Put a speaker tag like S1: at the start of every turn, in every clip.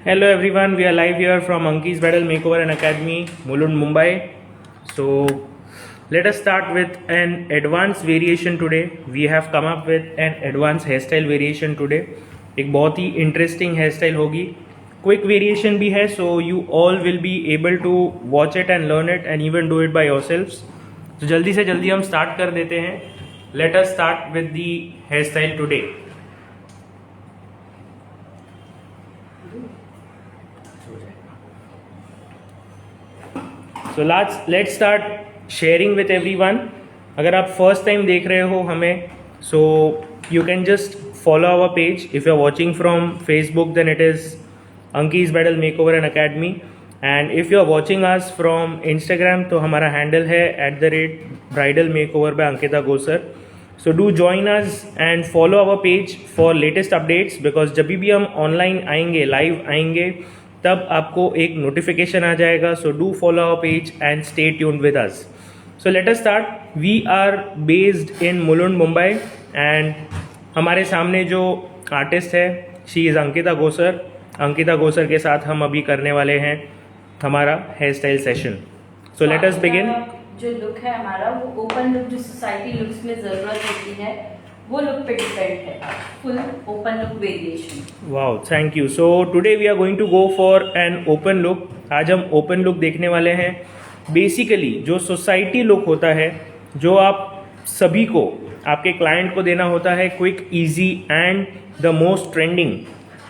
S1: Hello everyone, we are live here from Anki's Bridal Makeover and Academy, Mulund, Mumbai. So let us start with an advanced variation today. We have come up with an advanced hairstyle variation today. एक बहुत ही interesting hairstyle होगी. Quick variation भी है, so you all will be able to watch it and learn it and even do it by yourselves. तो जल्दी से जल्दी हम start कर देते हैं. Let us start with the hairstyle today. So let's start sharing with everyone. अगर आप first time देख रहे हो हमें, so you can just follow our page. If you are watching from Facebook, then it is Anki's Bridal Makeover and Academy. And if you are watching us from Instagram, तो हमारा handle है @Bridal Makeover by Ankita Gosar. So do join us and follow our page for latest updates, because जब भी हम online आएंगे, live आएंगे, तब आपको एक नोटिफिकेशन आ जाएगा. So do follow our page and stay tuned with us. So let us start. We are based in Mulund, Mumbai, and हमारे सामने जो आर्टिस्ट है, शी इज़ अंकिता गोसर. अंकिता गोसर के साथ हम अभी करने वाले हैं हमारा hair style session. So let us begin.
S2: जो लुक है हमारा, वो ओपन लुक जो सोसाइटी लुक्स में ज़रूरत होती है, वो लुक पे डिपेंड है. Full open look variation. Wow,
S1: thank you. So today we are going to go for an open look. आज हम ओपन लुक देखने वाले हैं. बेसिकली जो सोसाइटी लुक होता है, जो आप सभी को, आपके क्लाइंट को देना होता है, quick, easy and the most trending,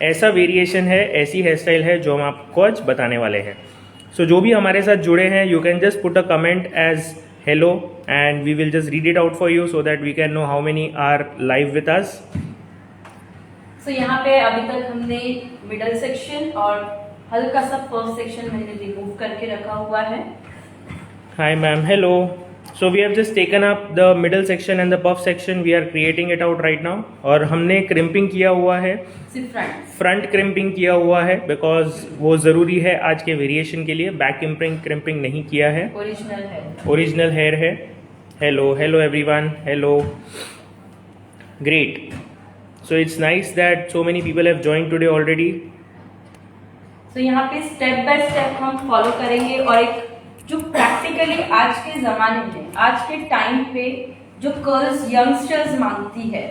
S1: ऐसा वेरिएशन है, ऐसी हेयर स्टाइल है जो हम आपको आज बताने वाले हैं. सो जो भी हमारे साथ जुड़े हैं, you can just put a comment as hello and we will just read it out for you so that we can know how many are live with us.
S2: So यहाँ पे अभी तक हमने मिडल सेक्शन और हल्का सा first section मैंने remove करके रखा हुआ है.
S1: Hi ma'am, hello. So we have just taken up the middle section and the puff section. We are creating it out right now. और हमने crimping किया हुआ है, फ्रंट क्रिम्पिंग किया हुआ है, बिकॉज वो ज़रूरी है आज के वेरिएशन के लिए. बैक क्रिम्पिंग नहीं किया है, ओरिजिनल हेयर है. Hello hello everyone, hello, great. So it's nice that so many people have joined today already.
S2: So यहाँ पे स्टेप बाय स्टेप हम फॉलो करेंगे, और एक जो प्रैक्टिकली आज के ज़माने में, आज के टाइम पे जो कर्ल्स यंगस्टर्स मांगती है,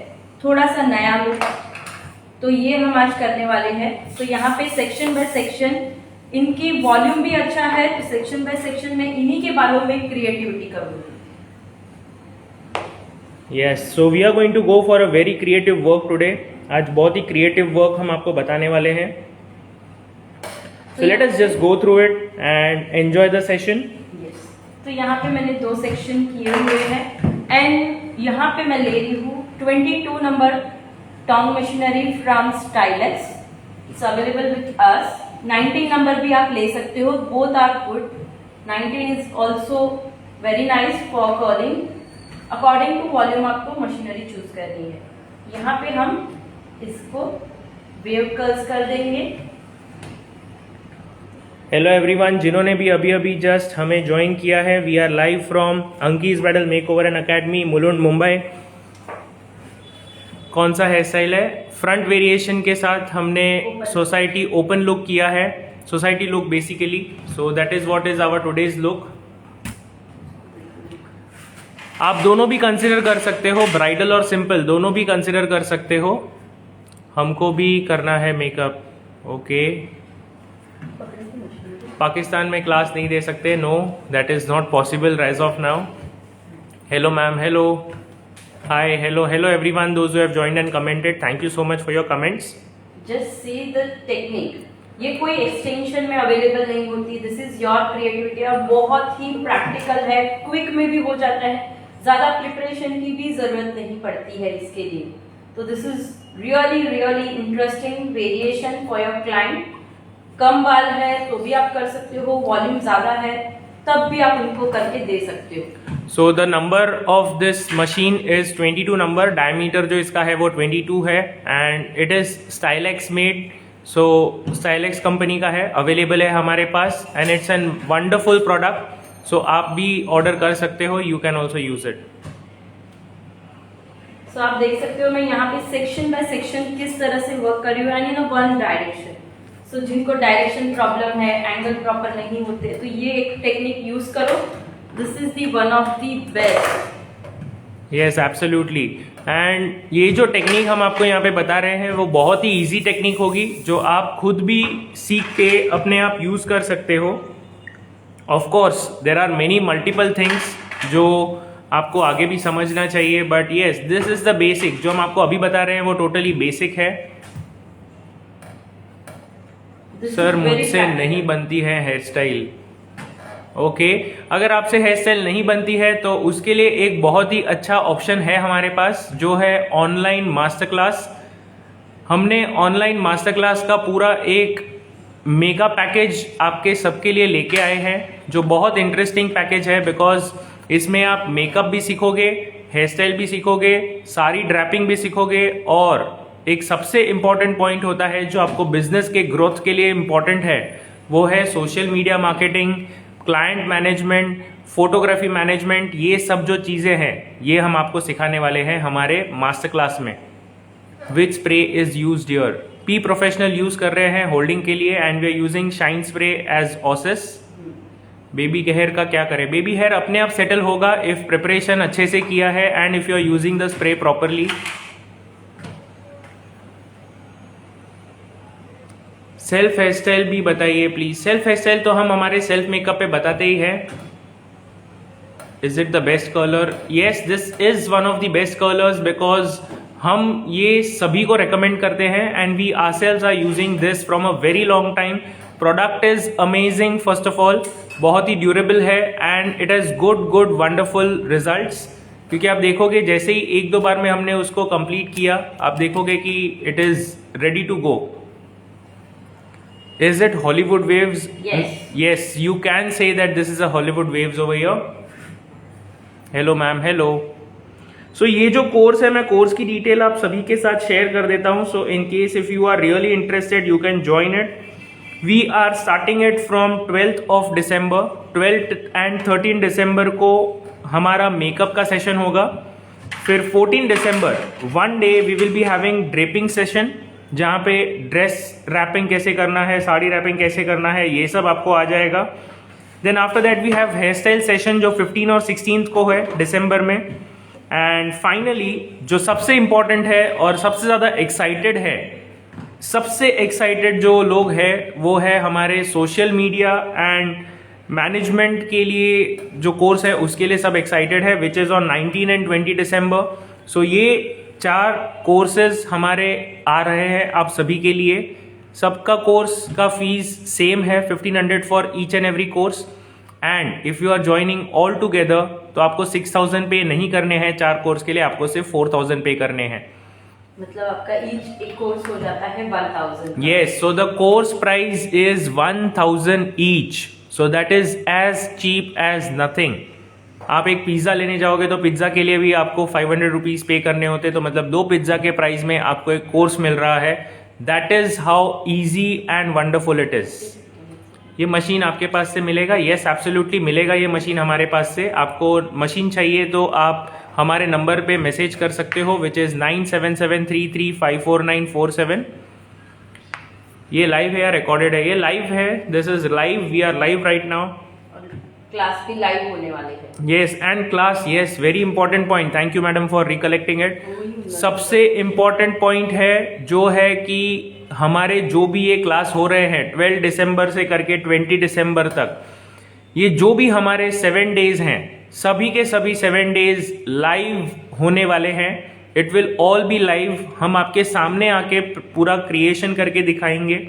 S2: थोड़ा सा नया लुक, तो ये हम आज करने वाले हैं. तो यहाँ पे सेक्शन बाय सेक्शन इनकी वॉल्यूम भी अच्छा है, तो सेक्शन बाय सेक्शन में इन्हीं के बालों में क्रिएटिविटी करूँगी.
S1: Yes, so we are going to go for a very creative work today. आज बहुत ही क्रिएटिव वर्क हम आपको बताने वाले हैं. So let us just go through it and enjoy the session.
S2: Yes. तो यहाँ पे मैंने 2 सेक्शन किए हुए हैं, एंड यहाँ पे मैं ले रही हूँ 22 number tong machinery from Stylex. It's available with us. 19 number भी आप ले सकते हो, both are good. 19 is also very nice for curling. According to volume आपको मशीनरी चूज करनी है. यहाँ पे हम इसको वेव कर्ल्स कर देंगे.
S1: हेलो एवरीवन, जिन्होंने भी अभी जस्ट हमें ज्वाइन किया है, we are live from Ankie's bridal makeover and academy, Mulund, Mumbai. कौन सा हेयर स्टाइल है? फ्रंट वेरिएशन के साथ हमने सोसाइटी ओपन लुक किया है. Society look basically, so that is what is our today's look. आप दोनों भी कंसिडर कर सकते हो, ब्राइडल और सिंपल दोनों भी कंसिडर कर सकते हो. हमको भी करना है मेकअप. ओके, पाकिस्तान में क्लास नहीं दे सकते. No, that is not possible as of now. Hello ma'am, hello, hi, hello hello everyone, those who have joined and commented, thank you so much for your comments.
S2: Just see the technique. ये कोई extension में available नहीं होती. This is your creativity, और बहुत ही practical है, quick में भी हो जाता है, ज्यादा प्रिपरेशन की भी जरूरत नहीं पड़ती है इसके लिए. तो this is really really interesting variation for your client. कम बाल है तो भी आप कर सकते हो, वॉल्यूम ज्यादा है तब भी आप उनको करके दे सकते हो.
S1: So the number of this machine is 22 number. Diameter जो इसका है वो 22 है, and it is Stylex made. So Stylex company का है, अवेलेबल है हमारे पास, and it's an wonderful product. So आप भी ऑर्डर कर सकते हो, you can also use it.
S2: So आप देख सकते हो मैं यहाँ पे सेक्शन बाय सेक्शन किस तरह से वर्क कर रही हूँ, एंड इन वन डायरेक्शन. सो जिनको डायरेक्शन प्रॉब्लम है, एंगल प्रॉपर नहीं होते, तो ये एक टेक्निक यूज करो. This is the one of the best.
S1: Yes absolutely. And ये जो टेक्निक हम आपको यहाँ पे बता रहे हैं वो बहुत ही इजी टेक्निक होगी जो आप खुद भी सीख के अपने आप यूज़ कर सकते हो. Of course there are many multiple things जो आपको आगे भी समझना चाहिए, but yes this is the basic. जो हम आपको अभी बता रहे हैं वो टोटली बेसिक है. सर मुझसे नहीं बनती है हेयर स्टाइल. ओके, अगर आपसे हेयर स्टाइल नहीं बनती है तो उसके लिए एक बहुत ही अच्छा ऑप्शन है हमारे पास, जो है ऑनलाइन मास्टर क्लास. हमने ऑनलाइन मास्टर क्लास का पूरा एक मेगा पैकेज आपके सबके लिए लेके आए हैं, जो बहुत इंटरेस्टिंग पैकेज है. बिकॉज इसमें आप मेकअप भी सीखोगे, हेयर स्टाइल भी सीखोगे, सारी ड्रैपिंग भी सीखोगे, और एक सबसे इंपॉर्टेंट पॉइंट होता है जो आपको बिजनेस के ग्रोथ के लिए इंपॉर्टेंट है, वो है social media marketing, client management, photography management. ये सब जो चीज़ें हैं ये हम आपको सिखाने वाले हैं हमारे मास्टर क्लास में. Which spray is used here? P professional use कर रहे हैं होल्डिंग के लिए, and we are using shine spray as Osis. Baby hair का क्या करें? बेबी हेयर अपने आप सेटल होगा इफ प्रिपरेशन अच्छे से किया है and if you are using the spray properly. Self hair style भी बताइए प्लीज. सेल्फ हेयर स्टाइल तो हम हमारे सेल्फ मेकअप पे बताते ही हैं. Is it the best colour? Yes, this is one of the best colours because हम ये सभी को रेकमेंड करते हैं and we ourselves are using this from a very long time. Product is amazing. First of all बहुत ही durable है and it has good wonderful results. क्योंकि आप देखोगे जैसे ही एक दो बार में हमने उसको कंप्लीट किया, आप देखोगे कि it is ready to go. Is it Hollywood waves?
S2: Yes.
S1: Yes, you can say that this is a Hollywood waves over here. Hello ma'am, hello. So ये जो कोर्स है, मैं कोर्स की डिटेल आप सभी के साथ शेयर कर देता हूँ. So in case if you are really interested, you can join it. We are starting it from 12th of December. 12th and 13 December को हमारा मेकअप का सेशन होगा. फिर 14 December, one day we will be having draping session, जहाँ पे dress wrapping कैसे करना है, साड़ी रैपिंग कैसे करना है, ये सब आपको आ जाएगा. Then after that we have hair style session जो 15 और 16 को है दिसंबर में. एंड फाइनली जो सबसे इम्पॉर्टेंट है और सबसे ज़्यादा एक्साइटेड है, सबसे एक्साइटेड जो लोग हैं वो है हमारे सोशल मीडिया एंड मैनेजमेंट के लिए जो कोर्स है उसके लिए सब एक्साइटेड है, विच इज़ ऑन 19 एंड 20 दिसंबर. सो ये 4 कोर्सेज हमारे आ रहे हैं आप सभी के लिए. सबका कोर्स का फीस सेम है, 1500 for each and every course. And if you are joining all together तो आपको 6000 पे नहीं करने हैं 4 कोर्स के लिए, आपको सिर्फ 4000 पे करने हैं.
S2: मतलब आपका एक कोर्स हो जाता है 1000.
S1: Yes, so the course price is 1000 each. So that is as cheap as nothing. आप एक पिज्ज़ा लेने जाओगे तो पिज्ज़ा के लिए भी आपको 500 रुपीज़ पे करने होते, तो मतलब 2 पिज्ज़ा के प्राइस में आपको एक कोर्स मिल रहा है. That is how easy and wonderful it is. ये मशीन आपके पास से मिलेगा? येस एब्सोल्युटली मिलेगा ये मशीन हमारे पास से. आपको मशीन चाहिए तो आप हमारे नंबर पे मैसेज कर सकते हो, विच इज़ 9773354947. ये लाइव है या रिकॉर्डेड है? ये लाइव है. This is live. We are live right now.
S2: Class भी लाइव होने वाले हैं.
S1: Yes and class, yes very important point. Thank you madam for recollecting it. सबसे इंपॉर्टेंट पॉइंट है जो है कि हमारे जो भी ये क्लास हो रहे हैं 12 दिसंबर से करके 20 दिसंबर तक, ये जो भी हमारे 7 डेज हैं, सभी के सभी 7 डेज लाइव होने वाले हैं. It will all B live. हम आपके सामने आके पूरा क्रिएशन करके दिखाएंगे.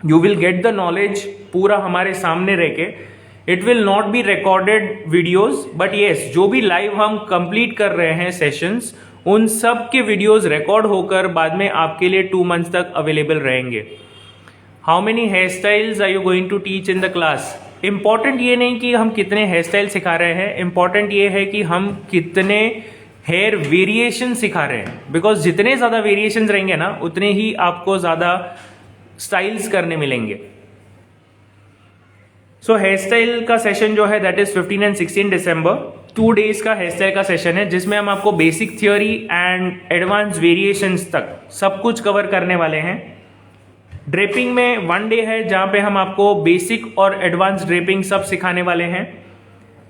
S1: You will get the knowledge पूरा हमारे सामने रह के. It will not be recorded videos, but yes जो भी लाइव हम कंप्लीट कर रहे हैं सेशंस, उन सब के वीडियोज रिकॉर्ड होकर बाद में आपके लिए 2 मंथ्स तक अवेलेबल रहेंगे. How many hair styles are you going to teach in the class? Important ये नहीं कि हम कितने हेयर स्टाइल सिखा रहे हैं, इंपॉर्टेंट ये है कि हम कितने हेयर वेरिएशन सिखा रहे हैं. बिकॉज जितने ज़्यादा वेरिएशंस रहेंगे ना, उतने ही आपको ज़्यादा स्टाइल्स करने मिलेंगे. सो हेयर स्टाइल का सेशन जो है that is 15 and 16 December. 2 days का हेयर स्टाइल का सेशन है जिसमें हम आपको basic theory and advance variations तक सब कुछ कवर करने वाले हैं. ड्रेपिंग में 1 डे है जहाँ पे हम आपको बेसिक और एडवांस ड्रेपिंग सब सिखाने वाले हैं।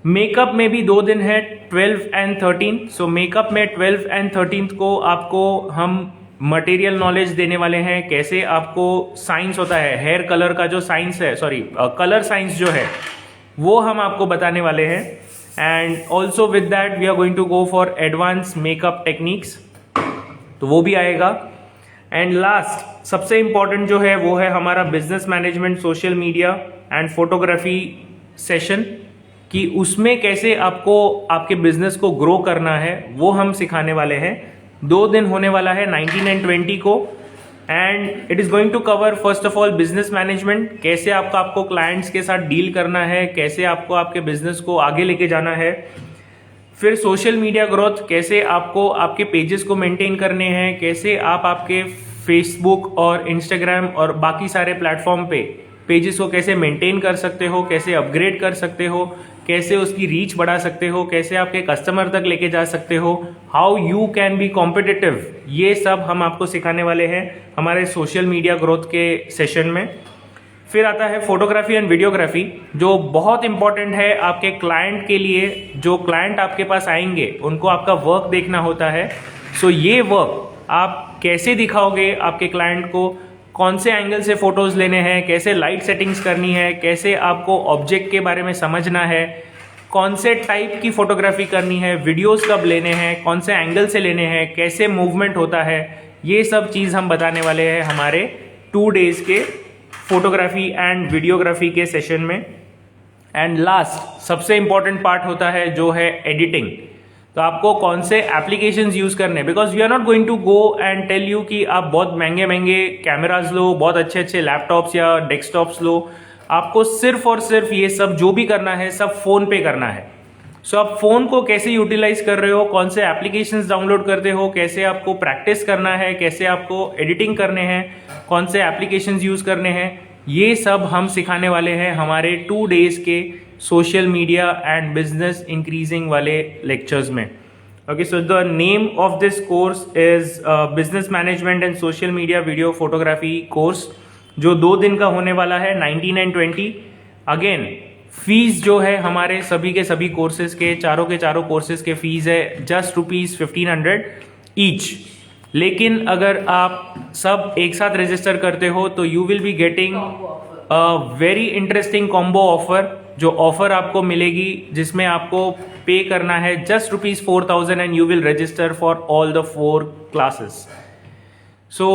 S1: मेकअप में भी 2 दिन है, 12 एंड 13। सो मेकअप में 12 एंड 13 को आपको हम मटेरियल नॉलेज देने वाले हैं, कैसे आपको साइंस होता है, हेयर कलर का जो साइंस है, कलर साइंस जो है वो हम आपको बताने वाले हैं। And also with that we are going to go for advance makeup techniques, तो वो भी आएगा। एंड लास्ट सबसे इम्पॉर्टेंट जो है वो है हमारा business management, social media and photography session, कि उसमें कैसे आपको आपके बिजनेस को ग्रो करना है वो हम सिखाने वाले हैं। 2 दिन होने वाला है 19 एंड 20 को। And it is going to cover first of all business management, कैसे आपको क्लाइंट्स के साथ डील करना है, कैसे आपको आपके बिजनेस को आगे लेके जाना है। फिर सोशल मीडिया ग्रोथ, कैसे आपको आपके पेजेस को मेंटेन करने हैं, कैसे आप आपके फेसबुक और इंस्टाग्राम और बाकी सारे प्लेटफॉर्म पे पेजेस को कैसे मेंटेन कर सकते हो, कैसे अपग्रेड कर सकते हो, कैसे उसकी रीच बढ़ा सकते हो, कैसे आपके कस्टमर तक लेके जा सकते हो, how you can be competitive, ये सब हम आपको सिखाने वाले हैं हमारे सोशल मीडिया ग्रोथ के सेशन में। फिर आता है फोटोग्राफी एंड वीडियोग्राफी, जो बहुत इंपॉर्टेंट है आपके क्लाइंट के लिए। जो क्लाइंट आपके पास आएंगे उनको आपका वर्क देखना होता है। सो ये वर्क आप कैसे दिखाओगे आपके क्लाइंट को, कौन से एंगल से फोटोज लेने हैं, कैसे लाइट सेटिंग्स करनी है, कैसे आपको ऑब्जेक्ट के बारे में समझना है, कौन से टाइप की फोटोग्राफी करनी है, वीडियोस कब लेने हैं, कौन से एंगल से लेने हैं, कैसे मूवमेंट होता है, ये सब चीज़ हम बताने वाले हैं हमारे 2 डेज के फोटोग्राफी एंड वीडियोग्राफी के सेशन में। एंड लास्ट सबसे इंपॉर्टेंट पार्ट होता है जो है एडिटिंग। तो आपको कौन से एप्लीकेशंस यूज़ करने, because we are not going to go and tell you कि आप बहुत महंगे महंगे कैमराज लो, बहुत अच्छे अच्छे लैपटॉप्स या डेस्कटॉप्स लो। आपको सिर्फ और सिर्फ ये सब जो भी करना है सब फ़ोन पे करना है। सो आप फ़ोन को कैसे यूटिलाइज कर रहे हो, कौन से एप्लीकेशंस डाउनलोड करते हो, कैसे आपको प्रैक्टिस करना है, कैसे आपको एडिटिंग करने हैं, कौन से एप्लीकेशंस यूज़ करने हैं, ये सब हम सिखाने वाले हैं हमारे 2 डेज के social media and business increasing वाले लेक्चर्स में। Okay, so the name of this course is business management and social media video photography course, जो 2 दिन का होने वाला है 19 एंड 20। अगेन फीस जो है हमारे सभी के सभी कोर्सेज के चारों कोर्सेज के फीस है जस्ट ₹1500 ईच। लेकिन अगर आप सब एक साथ रजिस्टर करते हो तो you will be getting a very interesting combo offer, जो ऑफर आपको मिलेगी जिसमें आपको पे करना है just ₹4000 and you will register for all the 4 classes. So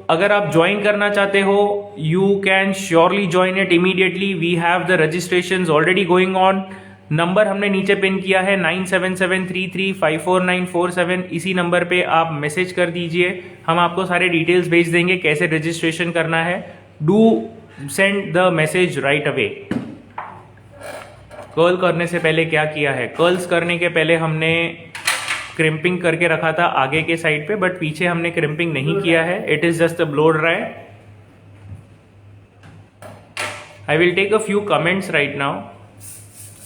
S1: अगर आप ज्वाइन करना चाहते हो you can surely join it immediately. We have the registrations already going on. Number हमने नीचे पिन किया है 9773354947। इसी नंबर पे आप मैसेज कर दीजिए, हम आपको सारे डिटेल्स भेज देंगे कैसे रजिस्ट्रेशन करना है। Do send the message right away. Curl करने से पहले क्या किया है, कर्ल्स करने के पहले हमने क्रिम्पिंग करके रखा था आगे के साइड पे, बट पीछे हमने क्रिम्पिंग नहीं किया है। It is just a blow dry. I will take a few comments right now.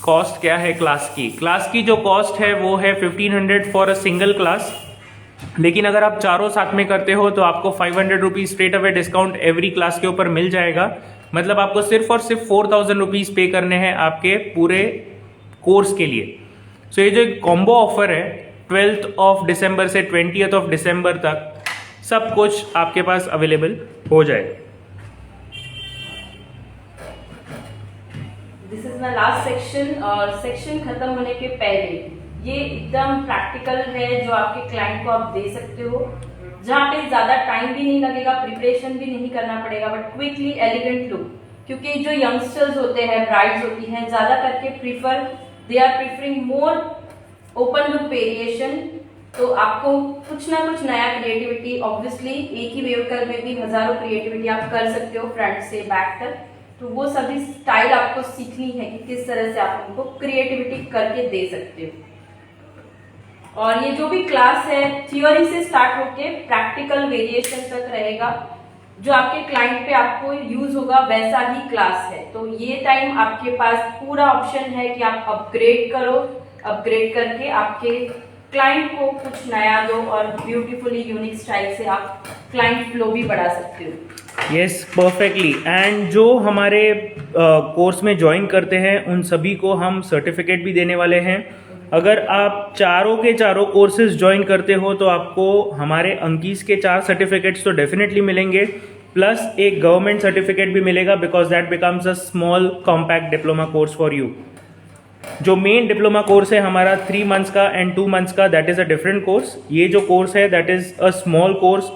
S1: Cost क्या है क्लास की? क्लास की जो कॉस्ट है वो है 1500 फॉर अ सिंगल क्लास, लेकिन अगर आप चारों साथ में करते हो तो आपको 500 rupees straight away discount every class के ऊपर मिल जाएगा। मतलब आपको सिर्फ और सिर्फ 4000 रुपीज पे करने हैं आपके पूरे कोर्स के लिए। सो ये जो एक कॉम्बो ऑफर है 12th ऑफ दिसंबर से 20th ऑफ दिसंबर तक सब कुछ आपके पास अवेलेबल हो जाएगा।
S2: This is my last section, और सेक्शन खत्म होने के पहले ये एकदम प्रैक्टिकल है जो आपके क्लाइंट को आप दे सकते हो, जहाँ पे ज्यादा टाइम भी नहीं लगेगा, प्रिपरेशन भी नहीं करना पड़ेगा, बट क्विकली एलिगेंट लुक। क्योंकि जो यंगस्टर्स होते हैं, ब्राइड्स होती हैं, ज्यादा करके they are preferring more open look variation. तो आपको कुछ ना कुछ नया क्रिएटिविटी, ऑब्वियसली एक ही वेवकल में भी हजारों क्रिएटिविटी आप कर सकते हो फ्रंट से बैक तक। तो वो सभी स्टाइल आपको सीखनी है कि किस तरह से आप उनको क्रिएटिविटी करके दे सकते हो। और ये जो भी क्लास है थियोरी से स्टार्ट होके प्रैक्टिकल वेरिएशन तक रहेगा, जो आपके क्लाइंट पे आपको यूज होगा वैसा ही क्लास है। तो ये टाइम आपके पास पूरा ऑप्शन है कि आप अपग्रेड करो, अपग्रेड करके आपके क्लाइंट को कुछ नया दो और ब्यूटीफुली यूनिक स्टाइल से आप क्लाइंट फ्लो भी बढ़ा सकते हो।
S1: Yes perfectly. एंड जो हमारे कोर्स में ज्वाइन करते हैं उन सभी को हम सर्टिफिकेट भी देने वाले हैं। अगर आप चारों के चारों कोर्सेज ज्वाइन करते हो तो आपको हमारे अंकीस के 4 सर्टिफिकेट्स तो डेफिनेटली मिलेंगे, प्लस एक गवर्नमेंट सर्टिफिकेट भी मिलेगा, because that becomes a small compact diploma course for you. जो मेन डिप्लोमा कोर्स है हमारा 3 मंथ्स का एंड 2 मंथ्स का, that is a different course. ये जो कोर्स है that is a small course,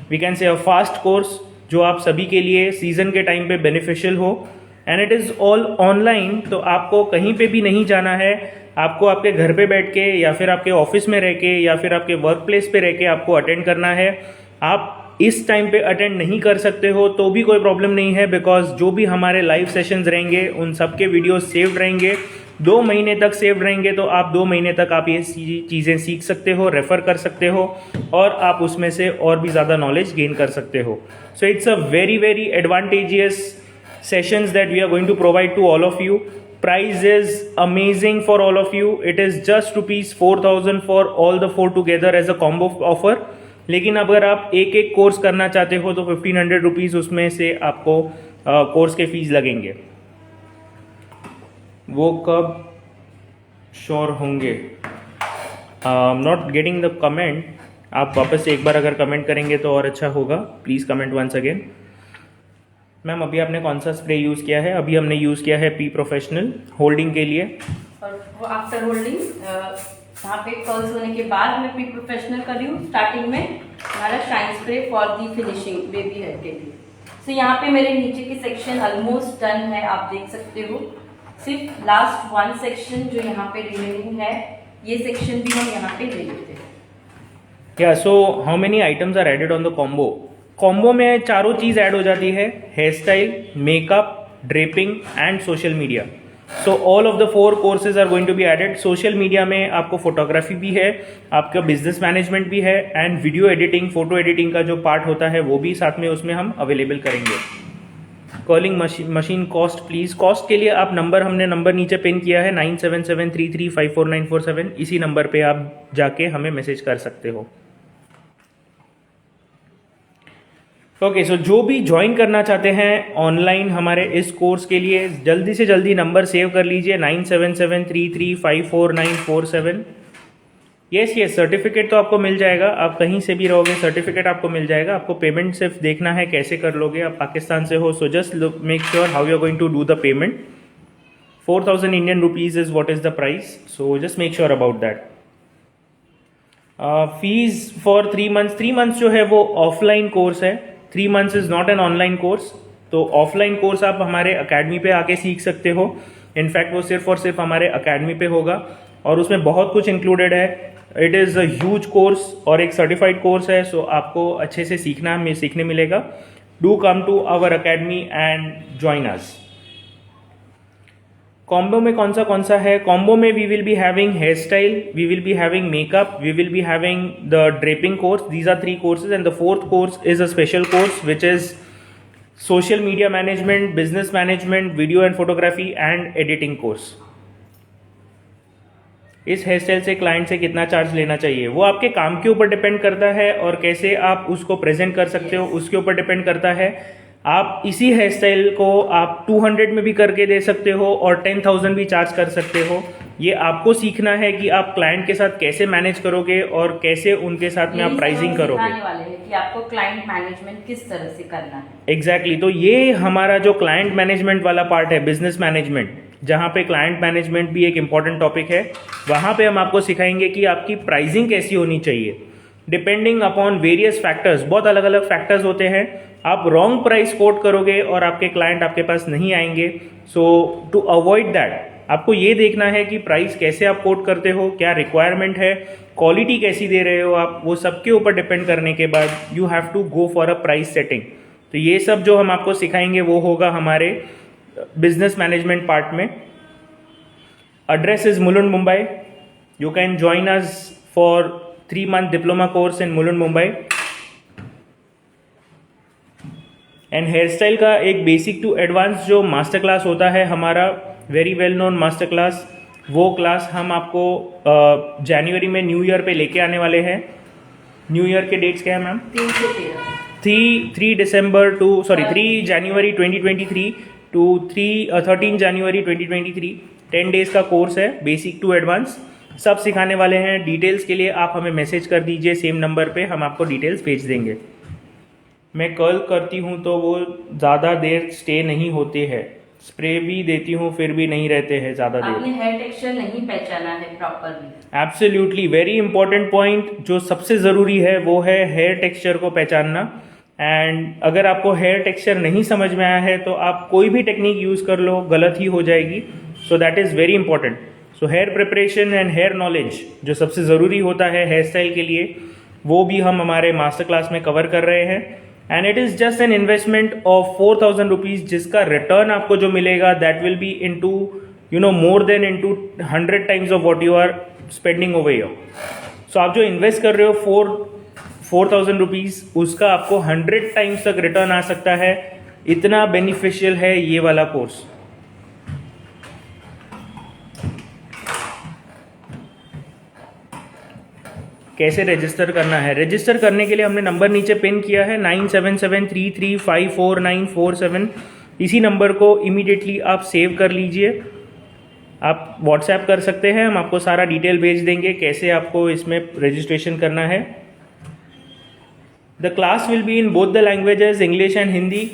S1: we can say a fast course, जो आप सभी के लिए सीजन के टाइम पे बेनिफिशियल हो। And it is all online, तो आपको कहीं पे भी नहीं जाना है। आपको आपके घर पे बैठ के या फिर आपके ऑफिस में रह के या फिर आपके वर्क प्लेस पे रह के आपको अटेंड करना है। आप इस टाइम पे अटेंड नहीं कर सकते हो तो भी कोई प्रॉब्लम नहीं है, बिकॉज जो भी हमारे लाइव सेशंस रहेंगे उन सब के वीडियोस सेव्ड रहेंगे, 2 महीने तक सेव्ड रहेंगे। तो आप 2 महीने तक आप ये चीज़ें सीख सकते हो, रेफर कर सकते हो और आप उसमें से और भी ज़्यादा नॉलेज गेन कर सकते हो। So it's a very very advantageous sessions that we are going to provide to all of you. Price is amazing for all of you. It is just ₹4,000 for all the 4 together as a combo offer. लेकिन अगर आप एक एक course करना चाहते हो तो 1,500 rupees उसमें से आपको कोर्स के फीस लगेंगे। वो कब श्योर होंगे? Not getting the comment. आप वापस से एक बार अगर कमेंट करेंगे तो और अच्छा होगा। Please comment once again. Ma'am अभी आपने कौन सा स्प्रे यूज़ किया है? अभी हमने यूज़ किया है पी प्रोफेशनल होल्डिंग के लिए,
S2: और वो आफ्टर होल्डिंग वहाँ पे कर्ल्स होने के बाद मैं पी प्रोफेशनल कर रही हूँ। स्टार्टिंग में हमारा shine spray for the finishing baby hair के लिए। सो यहाँ पे मेरे नीचे की सेक्शन ऑलमोस्ट डन है, आप देख सकते हो। सिर्फ लास्ट 1 सेक्शन जो यहाँ पे रिमेनिंग है, ये सेक्शन भी हम यहाँ पे ले लेते हैं।
S1: या so how many items are added on the combo? Combo में चारों चीज़ ऐड हो जाती है, hair style, makeup, draping and social media. So all of the 4 courses are going to be added. Social media में आपको फोटोग्राफी भी है, आपका बिजनेस मैनेजमेंट भी है and video editing, photo editing का जो पार्ट होता है वो भी साथ में उसमें हम अवेलेबल करेंगे। Curling machine cost please. Cost के लिए आप हमने नंबर नीचे पिन किया है 9773354947। इसी नंबर पे आप जाके हमें मैसेज कर सकते हो। ओके, सो जो भी ज्वाइन करना चाहते हैं ऑनलाइन हमारे इस कोर्स के लिए, जल्दी से जल्दी नंबर सेव कर लीजिए 9773354947। यस, सर्टिफिकेट तो आपको मिल जाएगा। आप कहीं से भी रहोगे सर्टिफिकेट आपको मिल जाएगा। आपको पेमेंट सिर्फ देखना है कैसे कर लोगे। आप पाकिस्तान से हो so just make sure how you are going to do the payment. 4,000 Indian rupees is what is the price, so just make sure about that. Fees for 3 months. 3 months जो है वो ऑफलाइन कोर्स है। 3 months is not an online course. तो offline course आप हमारे academy पे आके सीख सकते हो। इनफैक्ट वो सिर्फ और सिर्फ हमारे अकेडमी पे होगा और उसमें बहुत कुछ इंक्लूडेड है। It is a huge course और एक सर्टिफाइड कोर्स है, सो आपको अच्छे से सीखने मिलेगा। Do come to our academy and join us. Combo में कौन सा है? कॉम्बो में we will be having hair style, we will be having makeup, we will be having the draping course. These are 3 courses and the 4th course is a special course which is social media management, business management, video and photography and editing course. इस hair style से client से कितना charge लेना चाहिए वो आपके काम के ऊपर डिपेंड करता है और कैसे आप उसको प्रेजेंट कर सकते हो उसके ऊपर डिपेंड करता है। आप इसी हेयर स्टाइल को आप 200 में भी करके दे सकते हो और 10,000 भी चार्ज कर सकते हो। ये आपको सीखना है कि आप क्लाइंट के साथ कैसे मैनेज करोगे और कैसे उनके साथ में आप प्राइसिंग करोगे।
S2: वाले हैं कि आपको क्लाइंट मैनेजमेंट किस तरह से करना है।
S1: एग्जैक्टली, तो ये हमारा जो क्लाइंट मैनेजमेंट वाला पार्ट है, बिजनेस मैनेजमेंट, जहाँ पे क्लाइंट मैनेजमेंट भी एक इम्पॉर्टेंट टॉपिक है, वहाँ पे हम आपको सिखाएंगे कि आपकी प्राइसिंग कैसी होनी चाहिए डिपेंडिंग अपॉन वेरियस फैक्टर्स। बहुत अलग अलग फैक्टर्स होते हैं। आप रॉन्ग प्राइस कोट करोगे और आपके क्लाइंट आपके पास नहीं आएंगे। सो टू अवॉइड दैट आपको ये देखना है कि प्राइस कैसे आप कोट करते हो, क्या रिक्वायरमेंट है, क्वालिटी कैसी दे रहे हो आप, वो सबके ऊपर डिपेंड करने के बाद you have to go for a price setting. तो ये सब जो हम आपको सिखाएंगे वो होगा हमारे बिजनेस मैनेजमेंट पार्ट में। Address is Mulund, Mumbai. You can join us for 3-month diploma course in Mulund, Mumbai. And hair style का एक बेसिक टू एडवांस जो मास्टर क्लास होता है हमारा, very well known master class, वो class हम आपको जनवरी में न्यू ईयर पे लेके आने वाले हैं। न्यू ईयर के डेट्स क्या है ma'am? 3 January 2023 to 13 January 2023 10 days का कोर्स है, बेसिक टू एडवांस सब सिखाने वाले हैं। डिटेल्स के लिए आप हमें मैसेज कर दीजिए सेम नंबर पे, हम आपको डिटेल्स भेज देंगे। मैं कर्ल करती हूँ तो वो ज़्यादा देर स्टे नहीं होते हैं, स्प्रे भी देती हूँ फिर भी नहीं रहते हैं ज़्यादा देर।
S2: आपने हेयर टेक्सचर नहीं पहचाना है properly.
S1: Absolutely, very important point, जो सबसे ज़रूरी है वो है हेयर टेक्सचर को पहचानना। एंड अगर आपको हेयर टेक्सचर नहीं समझ में आया है तो आप कोई भी टेक्निक यूज़ कर लो, गलत ही हो जाएगी। So that is very important. So hair preparation and hair knowledge जो सबसे ज़रूरी होता है हेयर स्टाइल के लिए, वो भी हम हमारे मास्टर क्लास में कवर कर रहे हैं। And it is just an investment of 4,000 rupees, जिसका रिटर्न आपको जो मिलेगा that will be into more than into 100 times of what you are spending over year. So आप जो इन्वेस्ट कर रहे हो 4,000 रुपीज़, उसका आपको 100 टाइम्स तक रिटर्न आ सकता है। इतना बेनिफिशियल है ये वाला कोर्स। कैसे रजिस्टर करना है? रजिस्टर करने के लिए हमने नंबर नीचे पिन किया है 9773354947। इसी नंबर को इमीडिएटली आप सेव कर लीजिए। आप व्हाट्सएप कर सकते हैं, हम आपको सारा डिटेल भेज देंगे कैसे आपको इसमें रजिस्ट्रेशन करना है। The class will be in both the languages, English and Hindi.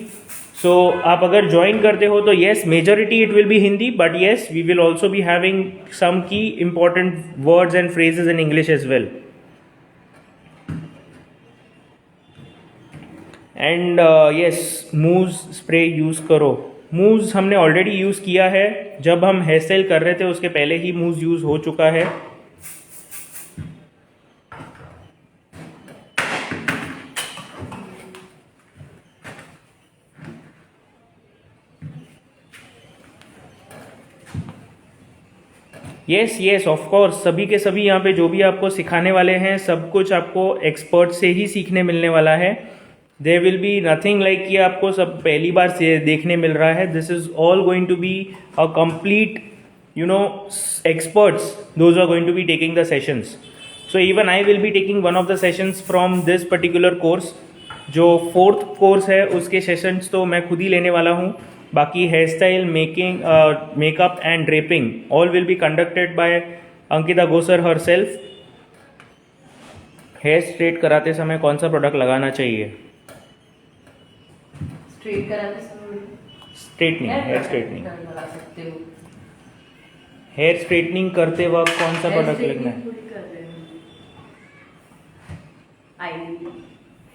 S1: So आप अगर ज्वाइन करते हो तो yes, majority it will be Hindi, but yes we will also be having some key important words and phrases in English as well. And yes, mousse spray use करो। Mousse हमने already use किया है, जब हम hair style कर रहे थे उसके पहले ही मूज यूज़ हो चुका है। येस ऑफ कोर्स, सभी के सभी यहाँ पे जो भी आपको सिखाने वाले हैं सब कुछ आपको एक्सपर्ट से ही सीखने मिलने वाला है। There will be nothing like कि आपको सब पहली बार से देखने मिल रहा है। This is all going to be a complete experts, those who are going to be taking the sessions. So even I will be taking one of the sessions from this particular course. जो 4th course है उसके sessions तो मैं खुद ही लेने वाला हूँ। बाकी hair style, making, makeup and draping all will be conducted by Ankita Gosar herself. Hair straight कराते समय कौन सा प्रोडक्ट लगाना चाहिए?
S2: स्ट्रेट कराते समय
S1: स्ट्रेटनिंग, हेयर स्ट्रेटनिंग,
S2: लगा सकते हो।
S1: हेयर स्ट्रेटनिंग करते वक्त कौन सा प्रोडक्ट लगना है?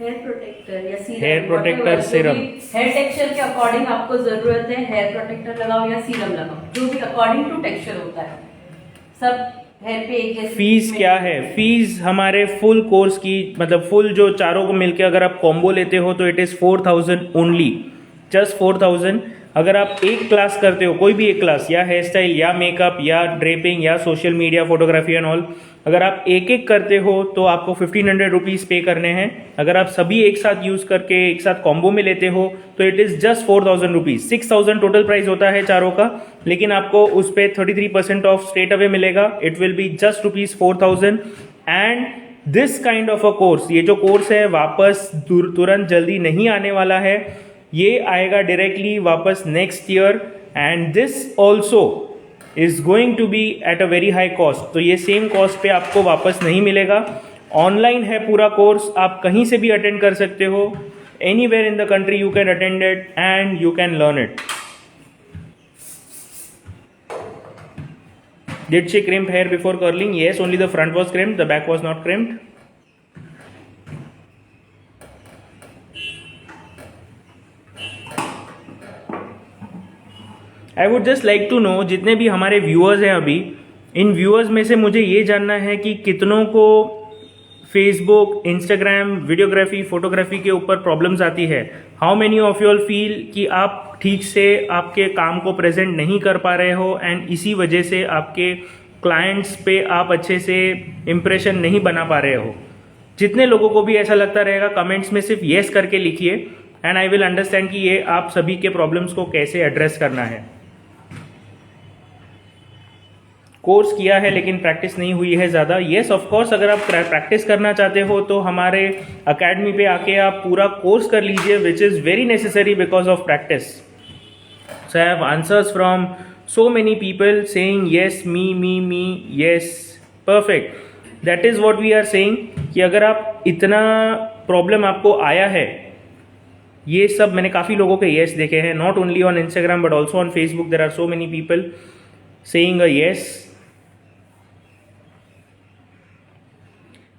S2: हेयर प्रोटेक्टर या serum,
S1: hair protector, serum.
S2: Hair texture के अकॉर्डिंग आपको जरूरत है हेयर प्रोटेक्टर लगाओ या सीरम लगाओ, जो भी अकॉर्डिंग टू टेक्सचर होता है। सब हेयर पे एक जैसे। फीस
S1: क्या है? फीस हमारे फुल कोर्स की, मतलब फुल जो चारों को मिलके अगर आप कॉम्बो लेते हो तो इट इज़ 4,000 ओनली, जस्ट 4,000। अगर आप एक क्लास करते हो, कोई भी एक क्लास, या हेयर स्टाइल या मेकअप या ड्रेपिंग या social media, photography and all, अगर आप एक एक करते हो तो आपको 1,500 रुपीज़ पे करने हैं। अगर आप सभी एक साथ यूज़ करके एक साथ कॉम्बो में लेते हो तो it is just 4,000 rupees. 6,000 total price होता है चारों का, लेकिन आपको उस पर 33% ऑफ स्ट्रेट अवे मिलेगा। It will be just rupees 4,000। And this kind of a course, ये जो कोर्स है वापस तुरंत जल्दी नहीं आने वाला है, ये आएगा डायरेक्टली वापस next year. And this also is going to be at a very high cost. तो ये सेम कॉस्ट पे आपको वापस नहीं मिलेगा। ऑनलाइन है पूरा कोर्स, आप कहीं से भी अटेंड कर सकते हो। Anywhere in the country you can attend it and you can learn it. Did she crimp hair before curling? Yes, only the front was crimped, the back was not crimped. I would just like to know, जितने भी हमारे viewers हैं अभी, इन viewers में से मुझे ये जानना है कि कितनों को फेसबुक, इंस्टाग्राम, वीडियोग्राफी, फोटोग्राफी के ऊपर प्रॉब्लम्स आती है। How many of you all feel कि आप ठीक से आपके काम को प्रेजेंट नहीं कर पा रहे हो एंड इसी वजह से आपके क्लाइंट्स पे आप अच्छे से इम्प्रेशन नहीं बना पा रहे हो? जितने लोगों को भी ऐसा लगता रहेगा कमेंट्स में सिर्फ येस करके लिखिए एंड आई विल अंडरस्टैंड कि ये आप सभी के प्रॉब्लम्स को कैसे एड्रेस करना है। कोर्स किया है लेकिन प्रैक्टिस नहीं हुई है ज़्यादा, येस ऑफ कोर्स अगर आप प्रैक्टिस करना चाहते हो तो हमारे अकेडमी पे आके आप पूरा कोर्स कर लीजिए, which is very necessary because of practice. So I have answers from so many people saying yes me yes, perfect. That is what we are saying कि अगर आप इतना प्रॉब्लम आपको आया है, ये सब मैंने काफ़ी लोगों के येस देखे हैं, not only on Instagram but also on Facebook. There are so many people saying a yes.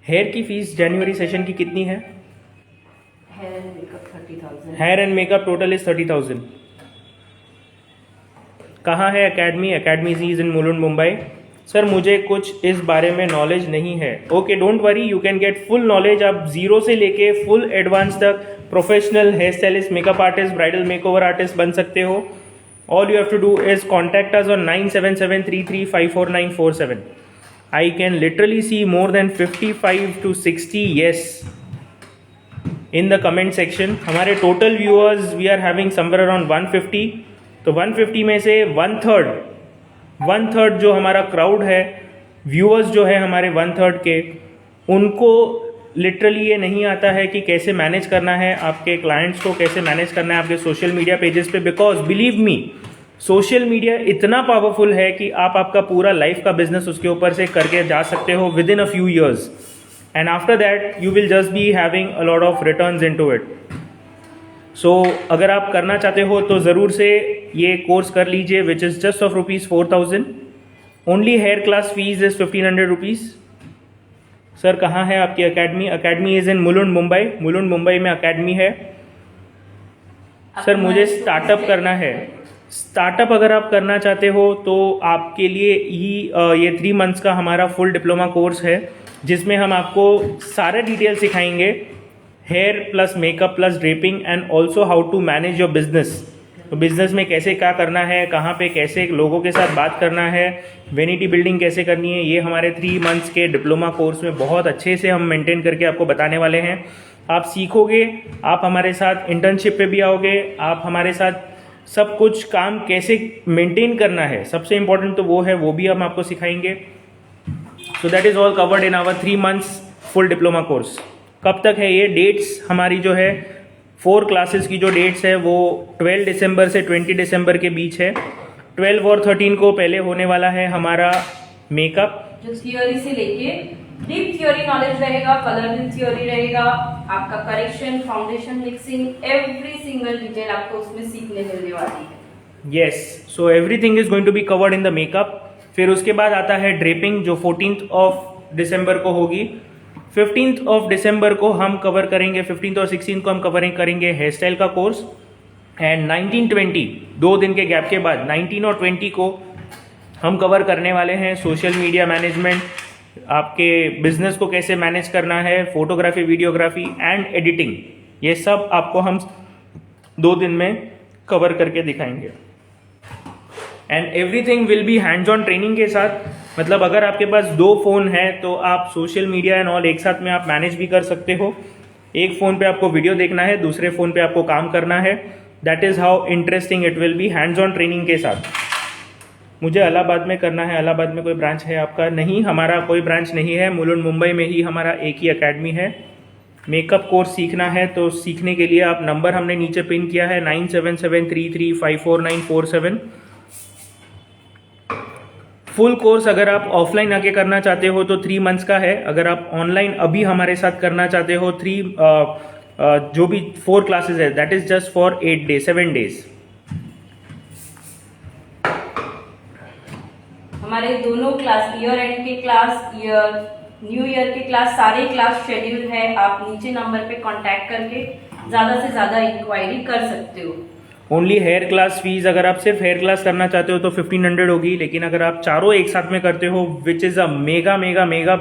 S1: Hair की फीस जनवरी सेशन की कितनी है?
S2: Hair and makeup 30,000.
S1: Hair and makeup total is 30,000. कहाँ है academy? Academy is in Mulund, Mumbai. Sir मुझे कुछ इस बारे में नॉलेज नहीं है. Okay, don't worry, you can get full knowledge. आप जीरो से लेके फुल एडवांस तक professional hair stylist, makeup artist, bridal makeover artist बन सकते हो. All you have to do is contact us on 9773354947. I can literally see more than 55 to 60 yes in the comment section. हमारे total viewers we are having somewhere around 150. तो 150 में से one third जो हमारा crowd है, viewers जो है हमारे 1/3 के, उनको लिटरली ये नहीं आता है कि कैसे मैनेज करना है आपके क्लाइंट्स को, कैसे मैनेज करना है आपके सोशल मीडिया पेजेस पे. Because believe me, social media इतना पावरफुल है कि आप आपका पूरा लाइफ का बिजनेस उसके ऊपर से करके जा सकते हो within a few years, and after that you will just be having a lot of returns into it. So अगर आप करना चाहते हो तो ज़रूर से ये कोर्स कर लीजिए, which is just of ₹4,000. Only hair class fees is 1,500 rupees. Sir कहाँ है आपकी academy? Academy is in Mulund, Mumbai. Mulund, Mumbai में अकेडमी है. सर मुझे स्टार्टअप करना है. स्टार्टअप अगर आप करना चाहते हो तो आपके लिए ही ये 3 मंथ्स का हमारा फुल डिप्लोमा कोर्स है, जिसमें हम आपको सारे डिटेल सिखाएंगे, hair plus makeup plus draping, and also how to manage your business. तो बिजनेस में कैसे क्या करना है, कहाँ पे कैसे लोगों के साथ बात करना है, वेनिटी बिल्डिंग कैसे करनी है, ये हमारे 3 मंथ्स के डिप्लोमा कोर्स में बहुत अच्छे से हम मेंटेन करके आपको बताने वाले हैं. आप सीखोगे, आप हमारे साथ इंटर्नशिप पे भी आओगे, आप हमारे साथ सब कुछ काम कैसे मेंटेन करना है, सबसे इम्पोर्टेंट तो वो है, वो भी हम आपको सिखाएंगे. So that is all covered in our 3 months full diploma course. कब तक है ये? डेट्स हमारी जो है 4 क्लासेस की जो डेट्स है वो 12 दिसंबर से 20 दिसंबर के बीच है. 12 और 13 को पहले होने वाला है हमारा मेकअप,
S2: जो थियोरी से लेके डीप थियोरी नॉलेज रहेगा, कलर थियोरी रहेगा, आपका correction, foundation, mixing, every single detail आपको उसमें सीखने मिलने वाली है.
S1: Yes, so everything is going to be covered in the makeup. फिर उसके बाद आता है ड्रेपिंग, जो 14th ऑफ दिसंबर को होगी. 15th ऑफ दिसंबर को हम कवर करेंगे, 15th और 16th को हम कवरिंग करेंगे हेयर स्टाइल का कोर्स. एंड 19-20 2 दिन के गैप के बाद 19 और 20 को हम कवर करने वाले हैं सोशल मीडिया मैनेजमेंट, आपके बिजनेस को कैसे मैनेज करना है, फोटोग्राफी, वीडियोग्राफी एंड एडिटिंग. ये सब आपको हम 2 दिन में कवर करके दिखाएंगे. And everything will be hands on training के साथ. मतलब अगर आपके पास 2 फ़ोन है तो आप सोशल मीडिया एंड ऑल एक साथ में आप मैनेज भी कर सकते हो. एक फ़ोन पे आपको वीडियो देखना है, दूसरे फ़ोन पे आपको काम करना है. That is how interesting it will B, hands on training के साथ. मुझे इलाहाबाद में करना है. इलाहाबाद में कोई ब्रांच है आपका? नहीं, हमारा कोई ब्रांच नहीं है. मुलुंड, मुंबई में ही हमारा एक ही अकेडमी है. मेकअप कोर्स सीखना है तो सीखने के लिए आप नंबर हमने नीचे पिन किया है 9773354947. फुल कोर्स अगर आप ऑफलाइन आके करना चाहते हो तो 3 मंथ्स का है. अगर आप ऑनलाइन अभी हमारे साथ करना चाहते हो, जो भी 4 क्लासेस है, that is just for 7 days.
S2: हमारे दोनों क्लास, ईयर एंड के क्लास, न्यू ईयर के क्लास, सारे क्लास शेड्यूल है. आप नीचे नंबर पे कांटेक्ट करके ज्यादा से ज्यादा इंक्वायरी कर सकते हो.
S1: ओनली हेयर क्लास फीस, अगर आप सिर्फ हेयर क्लास करना चाहते हो तो 1500 होगी. लेकिन अगर आप चारों एक साथ में करते हो, which is a mega mega mega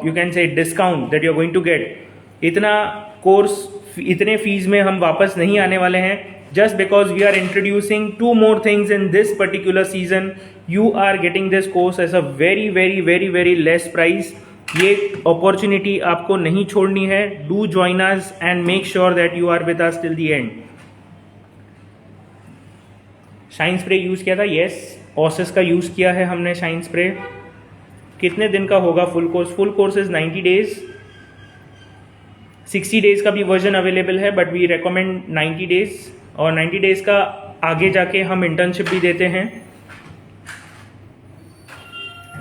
S1: you can say discount that you are going to get. इतना कोर्स, इतने फीस में हम वापस नहीं आने वाले हैं. just because we are introducing 2 more things in this particular season, you are getting this course as a very very very very less price. ये अपॉर्चुनिटी आपको नहीं छोड़नी है. Do join us and make sure that you are with us till the end. Shine spray use किया था? Yes, oasis का use किया है हमने शाइन स्प्रे। कितने दिन का होगा full course? Full course is 90 days. 60 days का भी वर्जन अवेलेबल है, बट वी रिकमेंड 90 डेज़, और 90 डेज़ का आगे जाके हम इंटर्नशिप भी देते हैं।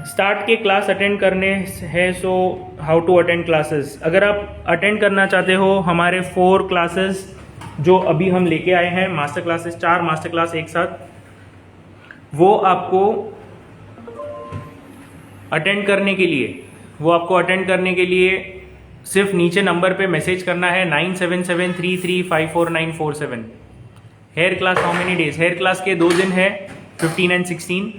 S1: स्टार्ट के क्लास अटेंड करने हैं, so how to attend classes. अगर आप अटेंड करना चाहते हो हमारे 4 क्लासेस जो अभी हम लेके आए हैं, मास्टर क्लासेस, 4 मास्टर क्लास एक साथ, वो आपको अटेंड करने के लिए सिर्फ नीचे नंबर पे मैसेज करना है 9773354947। Hair class how many days? Hair class के 2 दिन है 15 एंड 16।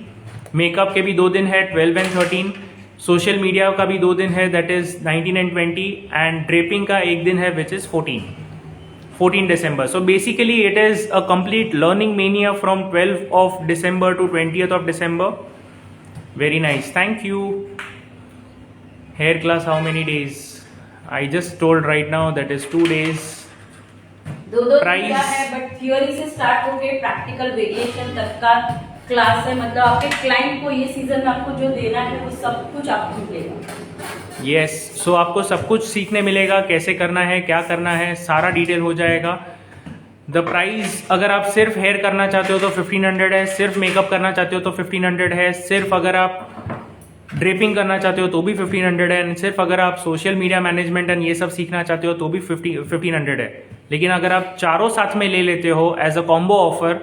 S1: मेकअप के भी 2 दिन है 12 एंड 13। सोशल मीडिया का भी 2 दिन है, that is 19 and 20, and draping का 1 दिन है which is 14 December. So basically it is a complete learning mania from 12th of December to 20th of December. Very nice, thank you. Hair class how many days? I just told right now that is 2 days.
S2: दो
S1: Price
S2: है, but theory से start होके practical variation तक का class है। मतलब आपके client को ये सीजन में आपको जो देना है वो सब कुछ आपको मिलेगा।
S1: यस, सो आपको सब कुछ सीखने मिलेगा, कैसे करना है, क्या करना है, सारा डिटेल हो जाएगा। द प्राइस, अगर आप सिर्फ हेयर करना चाहते हो तो 1500 है, सिर्फ मेकअप करना चाहते हो तो 1500 है, सिर्फ अगर आप ड्रेपिंग करना चाहते हो तो भी 1500 है, सिर्फ अगर आप सोशल मीडिया मैनेजमेंट एंड ये सब सीखना चाहते हो तो भी 1500 है। लेकिन अगर आप चारों साथ में ले लेते हो एज अ कॉम्बो ऑफर,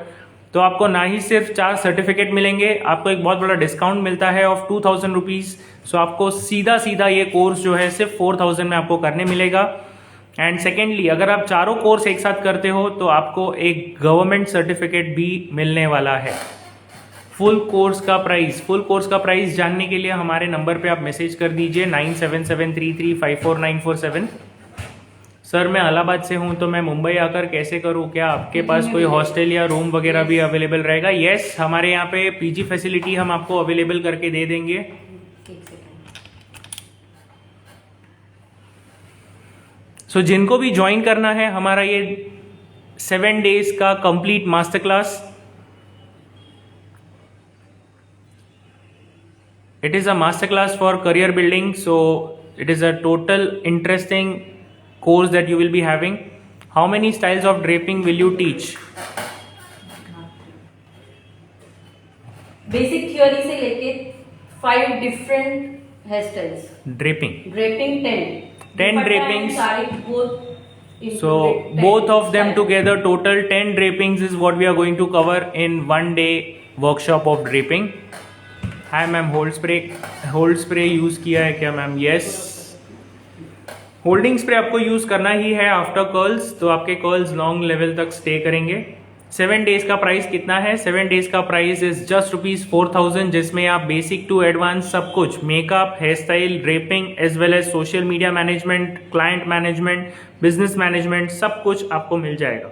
S1: तो आपको ना ही सिर्फ 4 सर्टिफिकेट मिलेंगे, आपको एक बहुत बड़ा डिस्काउंट मिलता है ऑफ 2000 रुपीज़। सो आपको सीधा ये कोर्स जो है सिर्फ 4000 में आपको करने मिलेगा। एंड सेकेंडली, अगर आप चारों कोर्स एक साथ करते हो तो आपको एक गवर्नमेंट सर्टिफिकेट भी मिलने वाला है। फुल कोर्स का प्राइस जानने के लिए हमारे नंबर पे आप मैसेज कर दीजिए 9773354947। सर मैं इलाहाबाद से हूँ तो मैं मुंबई आकर कैसे करूँ? क्या आपके पास कोई हॉस्टल या रूम वगैरह भी अवेलेबल रहेगा? यस, हमारे यहाँ पे पीजी फैसिलिटी हम आपको अवेलेबल करके दे देंगे। सो जिनको भी ज्वाइन करना है हमारा ये 7 डेज का complete master class, it is a master class for career building, so it is a total interesting course that you will be having. How many styles of draping will you teach?
S2: Basic theory से लेके 5 different hair styles.
S1: Draping
S2: 10
S1: drapings.
S2: both
S1: So both of them together, total 10 drapings is what we are going to cover in 1 day workshop of draping. Hi ma'am, hold spray use किया है क्या ma'am? Yes, holding spray आपको use करना ही है after curls, तो आपके curls long level तक stay करेंगे। 7 डेज का प्राइस कितना है? 7 डेज का प्राइस इज जस्ट ₹4000, जिसमें आप बेसिक टू एडवांस सब कुछ, makeup, hair style, draping as well as social media management, client management, business management, सब कुछ आपको मिल जाएगा।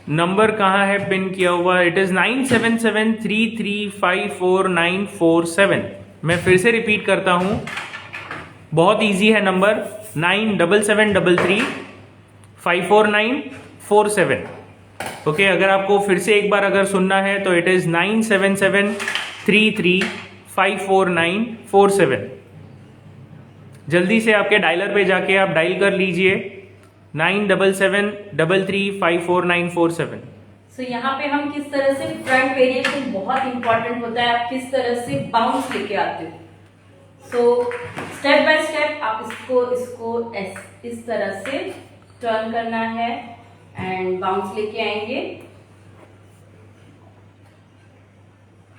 S1: नंबर कहाँ है पिन किया हुआ? It is 9773354947। मैं फिर से रिपीट करता हूँ, बहुत इजी है नंबर, 9773354947। ओके, अगर आपको फिर से एक बार अगर सुनना है तो इट इज 9773354947। जल्दी से आपके डायलर पे जाके आप डायल कर लीजिए 9773354947।
S2: सो यहाँ पे हम किस तरह से फ्रंट वेरिएशन बहुत इंपॉर्टेंट होता है, आप किस तरह से बाउंस लेके आते हो। सो स्टेप बाय स्टेप आप इसको इस तरह से टर्न करना है एंड बाउंस लेके आएंगे।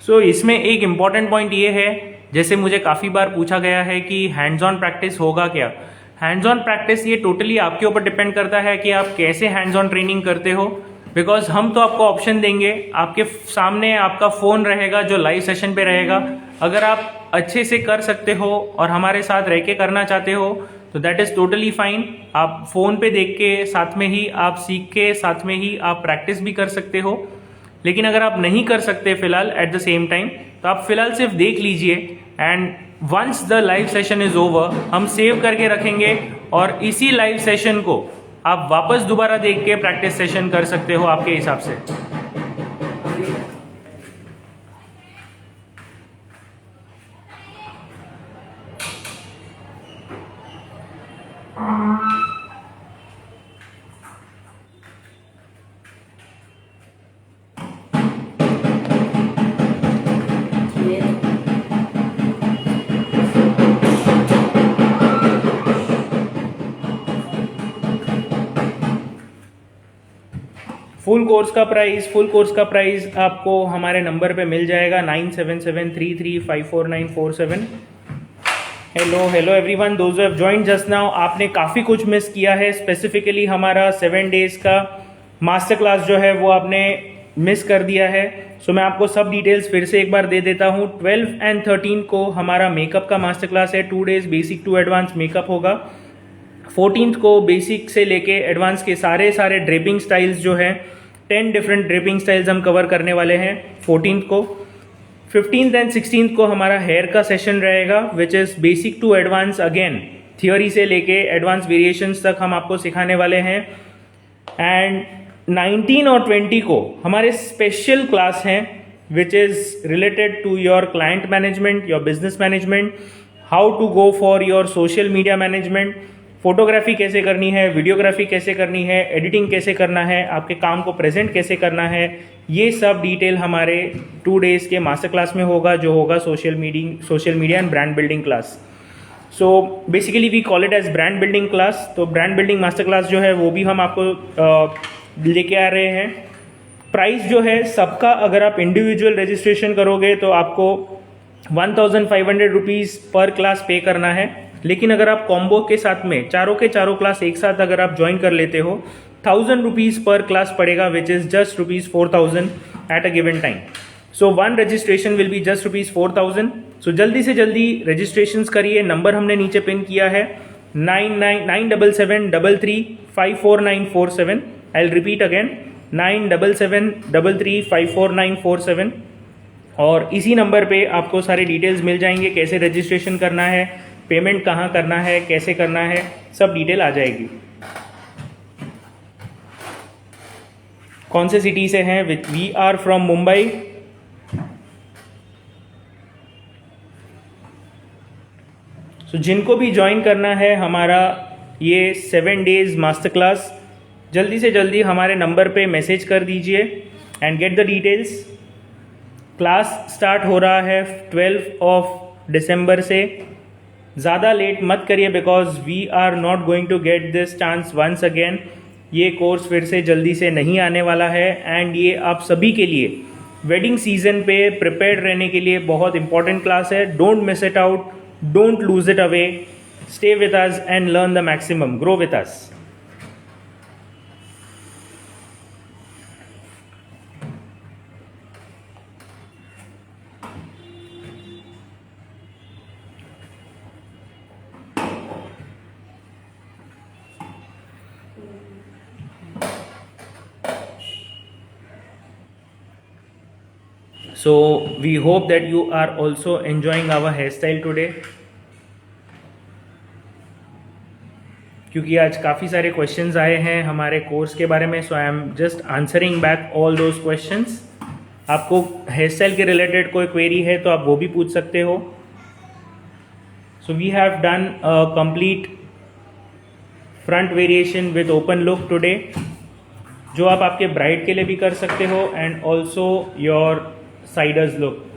S1: सो इसमें एक इम्पॉर्टेंट पॉइंट ये है, जैसे मुझे काफ़ी बार पूछा गया है कि हैंड्स ऑन प्रैक्टिस होगा क्या? हैंड्स ऑन प्रैक्टिस ये टोटली आपके ऊपर डिपेंड करता है कि आप कैसे हैंड्स ऑन ट्रेनिंग करते हो। बिकॉज हम तो आपको ऑप्शन देंगे, आपके सामने आपका फ़ोन रहेगा जो लाइव सेशन पे रहेगा। अगर आप अच्छे से कर सकते हो और हमारे साथ रह के करना चाहते हो तो दैट इज़ टोटली फाइन। आप फ़ोन पे देख के साथ में ही आप सीख के साथ में ही आप प्रैक्टिस भी कर सकते हो। लेकिन अगर आप नहीं कर सकते फिलहाल एट द सेम टाइम, तो आप फिलहाल सिर्फ देख लीजिए and once the live session is over हम सेव करके रखेंगे और इसी लाइव सेशन को आप वापस दोबारा देख के प्रैक्टिस सेशन कर सकते हो आपके हिसाब से। फुल कोर्स का प्राइस आपको हमारे नंबर पे मिल जाएगा 9773354947। Hello everyone, those have joined just now. आपने काफ़ी कुछ मिस किया है, स्पेसिफिकली हमारा 7 डेज का मास्टर क्लास जो है वो आपने मिस कर दिया है। सो मैं आपको सब डिटेल्स फिर से एक बार दे देता हूँ। 12 एंड 13 को हमारा मेकअप का मास्टर क्लास है, 2 days basic to advance makeup होगा। 14th को बेसिक से लेके एडवांस के सारे ड्रेपिंग स्टाइल्स जो है 10 डिफरेंट ड्रेपिंग स्टाइल्स हम कवर करने वाले हैं 14th को। 15th एंड 16th को हमारा हेयर का सेशन रहेगा, which is basic to advance, again theory से लेके एडवांस वेरिएशंस तक हम आपको सिखाने वाले हैं। एंड 19 और 20 को हमारे स्पेशल क्लास हैं which is related to your client management, your business management, how to go for your social media management, photography कैसे करनी है, वीडियोग्राफी कैसे करनी है, एडिटिंग कैसे करना है, आपके काम को प्रेजेंट कैसे करना है, ये सब डिटेल हमारे 2 डेज के मास्टर क्लास में होगा, जो होगा social media and brand building class. So basically we call it as brand building class. तो ब्रांड बिल्डिंग मास्टर क्लास जो है वो भी हम आपको लेके आ रहे हैं। प्राइस जो है सबका, अगर आप इंडिविजुअल रजिस्ट्रेशन करोगे तो आपको 1500 रुपीज़ पर क्लास पे करना है, लेकिन अगर आप कॉम्बो के साथ में चारों के चारों क्लास एक साथ अगर आप ज्वाइन कर लेते हो 1000 रुपीज़ पर क्लास पड़ेगा, विच is just ₹4000 at a given time. So 1 registration will be just ₹4000। सो जल्दी से जल्दी रजिस्ट्रेशंस करिए। नंबर हमने नीचे पिन किया है 9773354947। I will repeat again 9773354947। और इसी नंबर पे आपको सारे डिटेल्स मिल जाएंगे, कैसे रजिस्ट्रेशन करना है, पेमेंट कहाँ करना है, कैसे करना है, सब डिटेल आ जाएगी। कौन से सिटी से हैं? We are from Mumbai. So जिनको भी ज्वाइन करना है हमारा ये 7 डेज मास्टर क्लास, जल्दी से जल्दी हमारे नंबर पे मैसेज कर दीजिए and get the details. Class start हो रहा है 12 दिसंबर से। ज़्यादा लेट मत करिए, because we are not going to get this chance once again. ये कोर्स फिर से जल्दी से नहीं आने वाला है एंड ये आप सभी के लिए वेडिंग सीजन पे प्रिपेयर्ड रहने के लिए बहुत इंपॉर्टेंट क्लास है। Don't miss it out, don't lose it away, stay with us and learn the maximum, grow with us. So we hope that you are also enjoying our hairstyle today, क्योंकि आज काफ़ी सारे questions आए हैं हमारे course के बारे में। So I am just answering back all those questions. आपको हेयर स्टाइल के रिलेटेड कोई क्वेरी है तो आप वो भी पूछ सकते हो। So we have done a complete front variation with open look today, जो आप आपके ब्राइड के लिए भी कर सकते हो and also your siders look.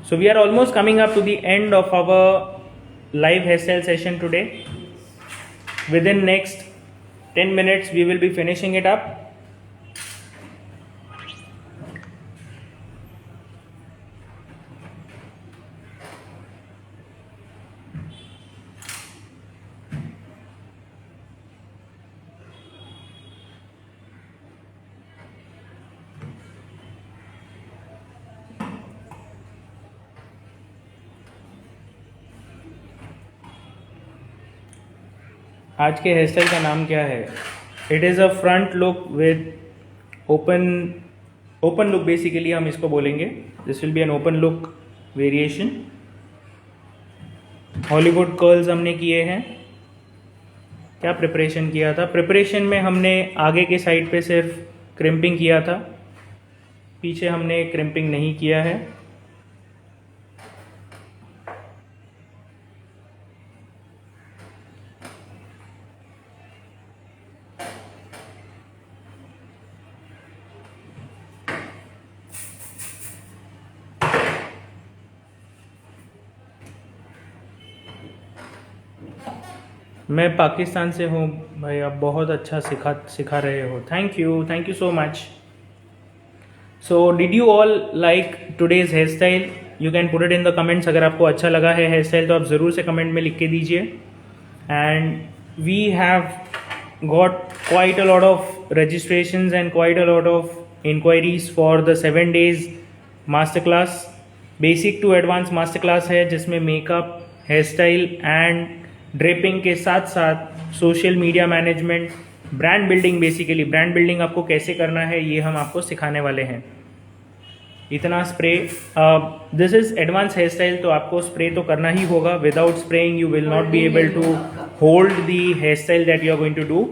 S1: So we are almost coming up to the end of our live hairstyle session today. Within next 10 minutes we will be finishing it up. आज के हेयर स्टाइल का नाम क्या है? It is a front look with open look, basically हम इसको बोलेंगे. This will be N open look variation. Hollywood curls हमने किए हैं. क्या प्रिपरेशन किया था? प्रिपरेशन में हमने आगे के साइड पे सिर्फ क्रिम्पिंग किया था, पीछे हमने क्रिम्पिंग नहीं किया है. मैं पाकिस्तान से हूँ भाई. आप बहुत अच्छा सिखा रहे हो. Thank you so much. So did you all like today's hair style? You can put it in the comments. अगर आपको अच्छा लगा है हेयर स्टाइल तो आप ज़रूर से कमेंट में लिख के दीजिए. And we have got quite a lot of registrations and quite a lot of inquiries for the 7 days master class. Basic to advance master class है जिसमें makeup, hair style and draping के साथ साथ social media management, brand building, basically brand building आपको कैसे करना है ये हम आपको सिखाने वाले हैं. इतना spray, this is advance hair style तो आपको स्प्रे तो करना ही होगा. Without spraying you will not be able to hold the hair style that you are going to do.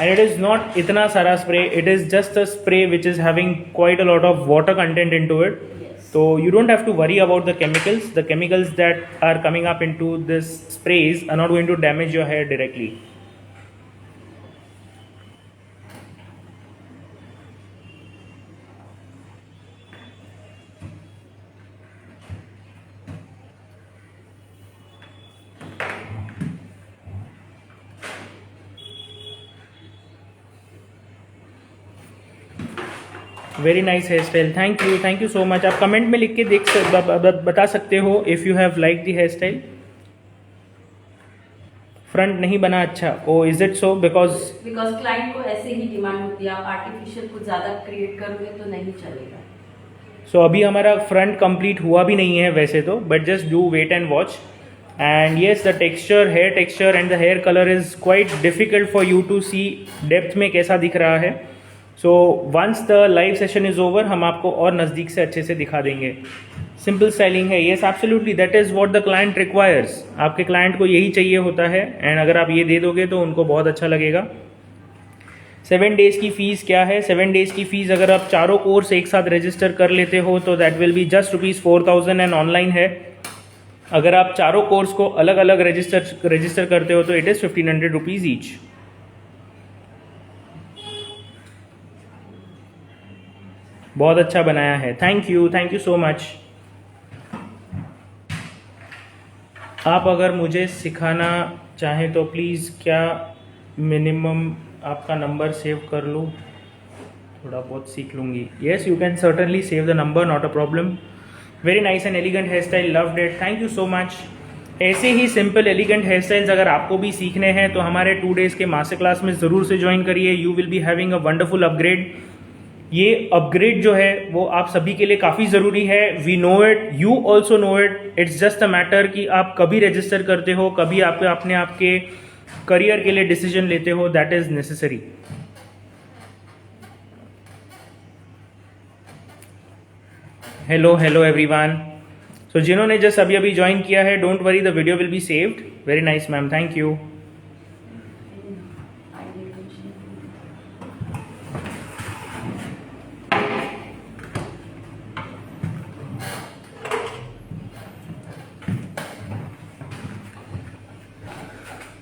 S1: And it is not इतना सारा spray, it is just a spray which is having quite a lot of water content in to it. So you don't have to worry about the chemicals. The chemicals that are coming up into this sprays are not going to damage your hair directly. Very nice hair style. Thank you so much. आप comment में लिख के बता सकते हो if you have like the hair style. Front नहीं बना अच्छा. Oh is it so? Because
S2: client को ऐसे ही डिमांड होती है. आप आर्टिफिशियल कुछ ज़्यादा क्रिएट करोगे तो नहीं चलेगा.
S1: सो अभी हमारा फ्रंट कंप्लीट हुआ भी नहीं है वैसे तो, but just do wait and watch. And yes, the texture, hair texture and the hair colour is quite difficult for you to see depth में कैसा दिख रहा है. So once the live session is over हम आपको और नज़दीक से अच्छे से दिखा देंगे. सिंपल स्टाइलिंग है. Yes absolutely, that is what the client requires. आपके क्लाइंट को यही चाहिए होता है. एंड अगर आप ये दे दोगे तो उनको बहुत अच्छा लगेगा. 7 days की फ़ीस क्या है? 7 days की फ़ीस अगर आप चारों कोर्स एक साथ रजिस्टर कर लेते हो तो that will be just ₹4,000 and online है. अगर आप चारों कोर्स को अलग अलग रजिस्टर करते हो तो इट इज़ ₹1,500 ईच. बहुत अच्छा बनाया है. Thank you so much. आप अगर मुझे सिखाना चाहें तो प्लीज़ क्या मिनिमम आपका नंबर सेव कर लूँ? थोड़ा बहुत सीख लूँगी. Yes, you can certainly save the number, not a problem. Very nice and elegant hair style, loved it. Thank you so much. ऐसे ही सिंपल एलिगेंट हेयर स्टाइल्स अगर आपको भी सीखने हैं तो हमारे 2 days के मास्टर क्लास में ज़रूर से ज्वाइन करिए. You will be having a wonderful upgrade. ये अपग्रेड जो है वो आप सभी के लिए काफ़ी ज़रूरी है. We know it, you also know it. It's just a matter कि आप कभी रजिस्टर करते हो, कभी आप अपने आपके करियर के लिए डिसीजन लेते हो. That is necessary. Hello everyone. So जिन्होंने जस्ट अभी अभी ज्वाइन किया है, don't worry, the video will be saved. Very nice ma'am, thank you.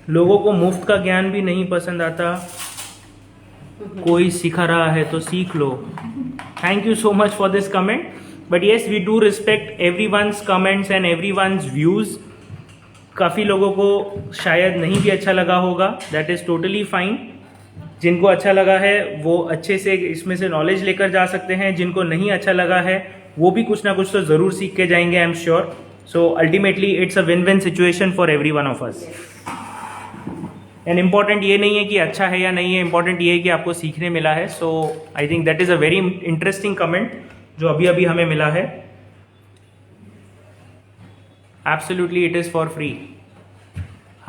S1: लोगों को मुफ्त का ज्ञान भी नहीं पसंद आता. कोई सिखा रहा है तो सीख लो. Thank you so much for this comment. But yes, we do respect everyone's comments and everyone's views. काफ़ी लोगों को शायद नहीं भी अच्छा लगा होगा. That is totally fine. जिनको अच्छा लगा है वो अच्छे से इसमें से नॉलेज लेकर जा सकते हैं. जिनको नहीं अच्छा लगा है वो भी कुछ ना कुछ तो ज़रूर सीख के जाएंगे, I am sure. So ultimately it's a win win situation for every one of us. And important ये नहीं है कि अच्छा है या नहीं है, इम्पॉर्टेंट ये है कि आपको सीखने मिला है. So I think that is a very interesting comment जो अभी अभी हमें मिला है. Absolutely it is for free.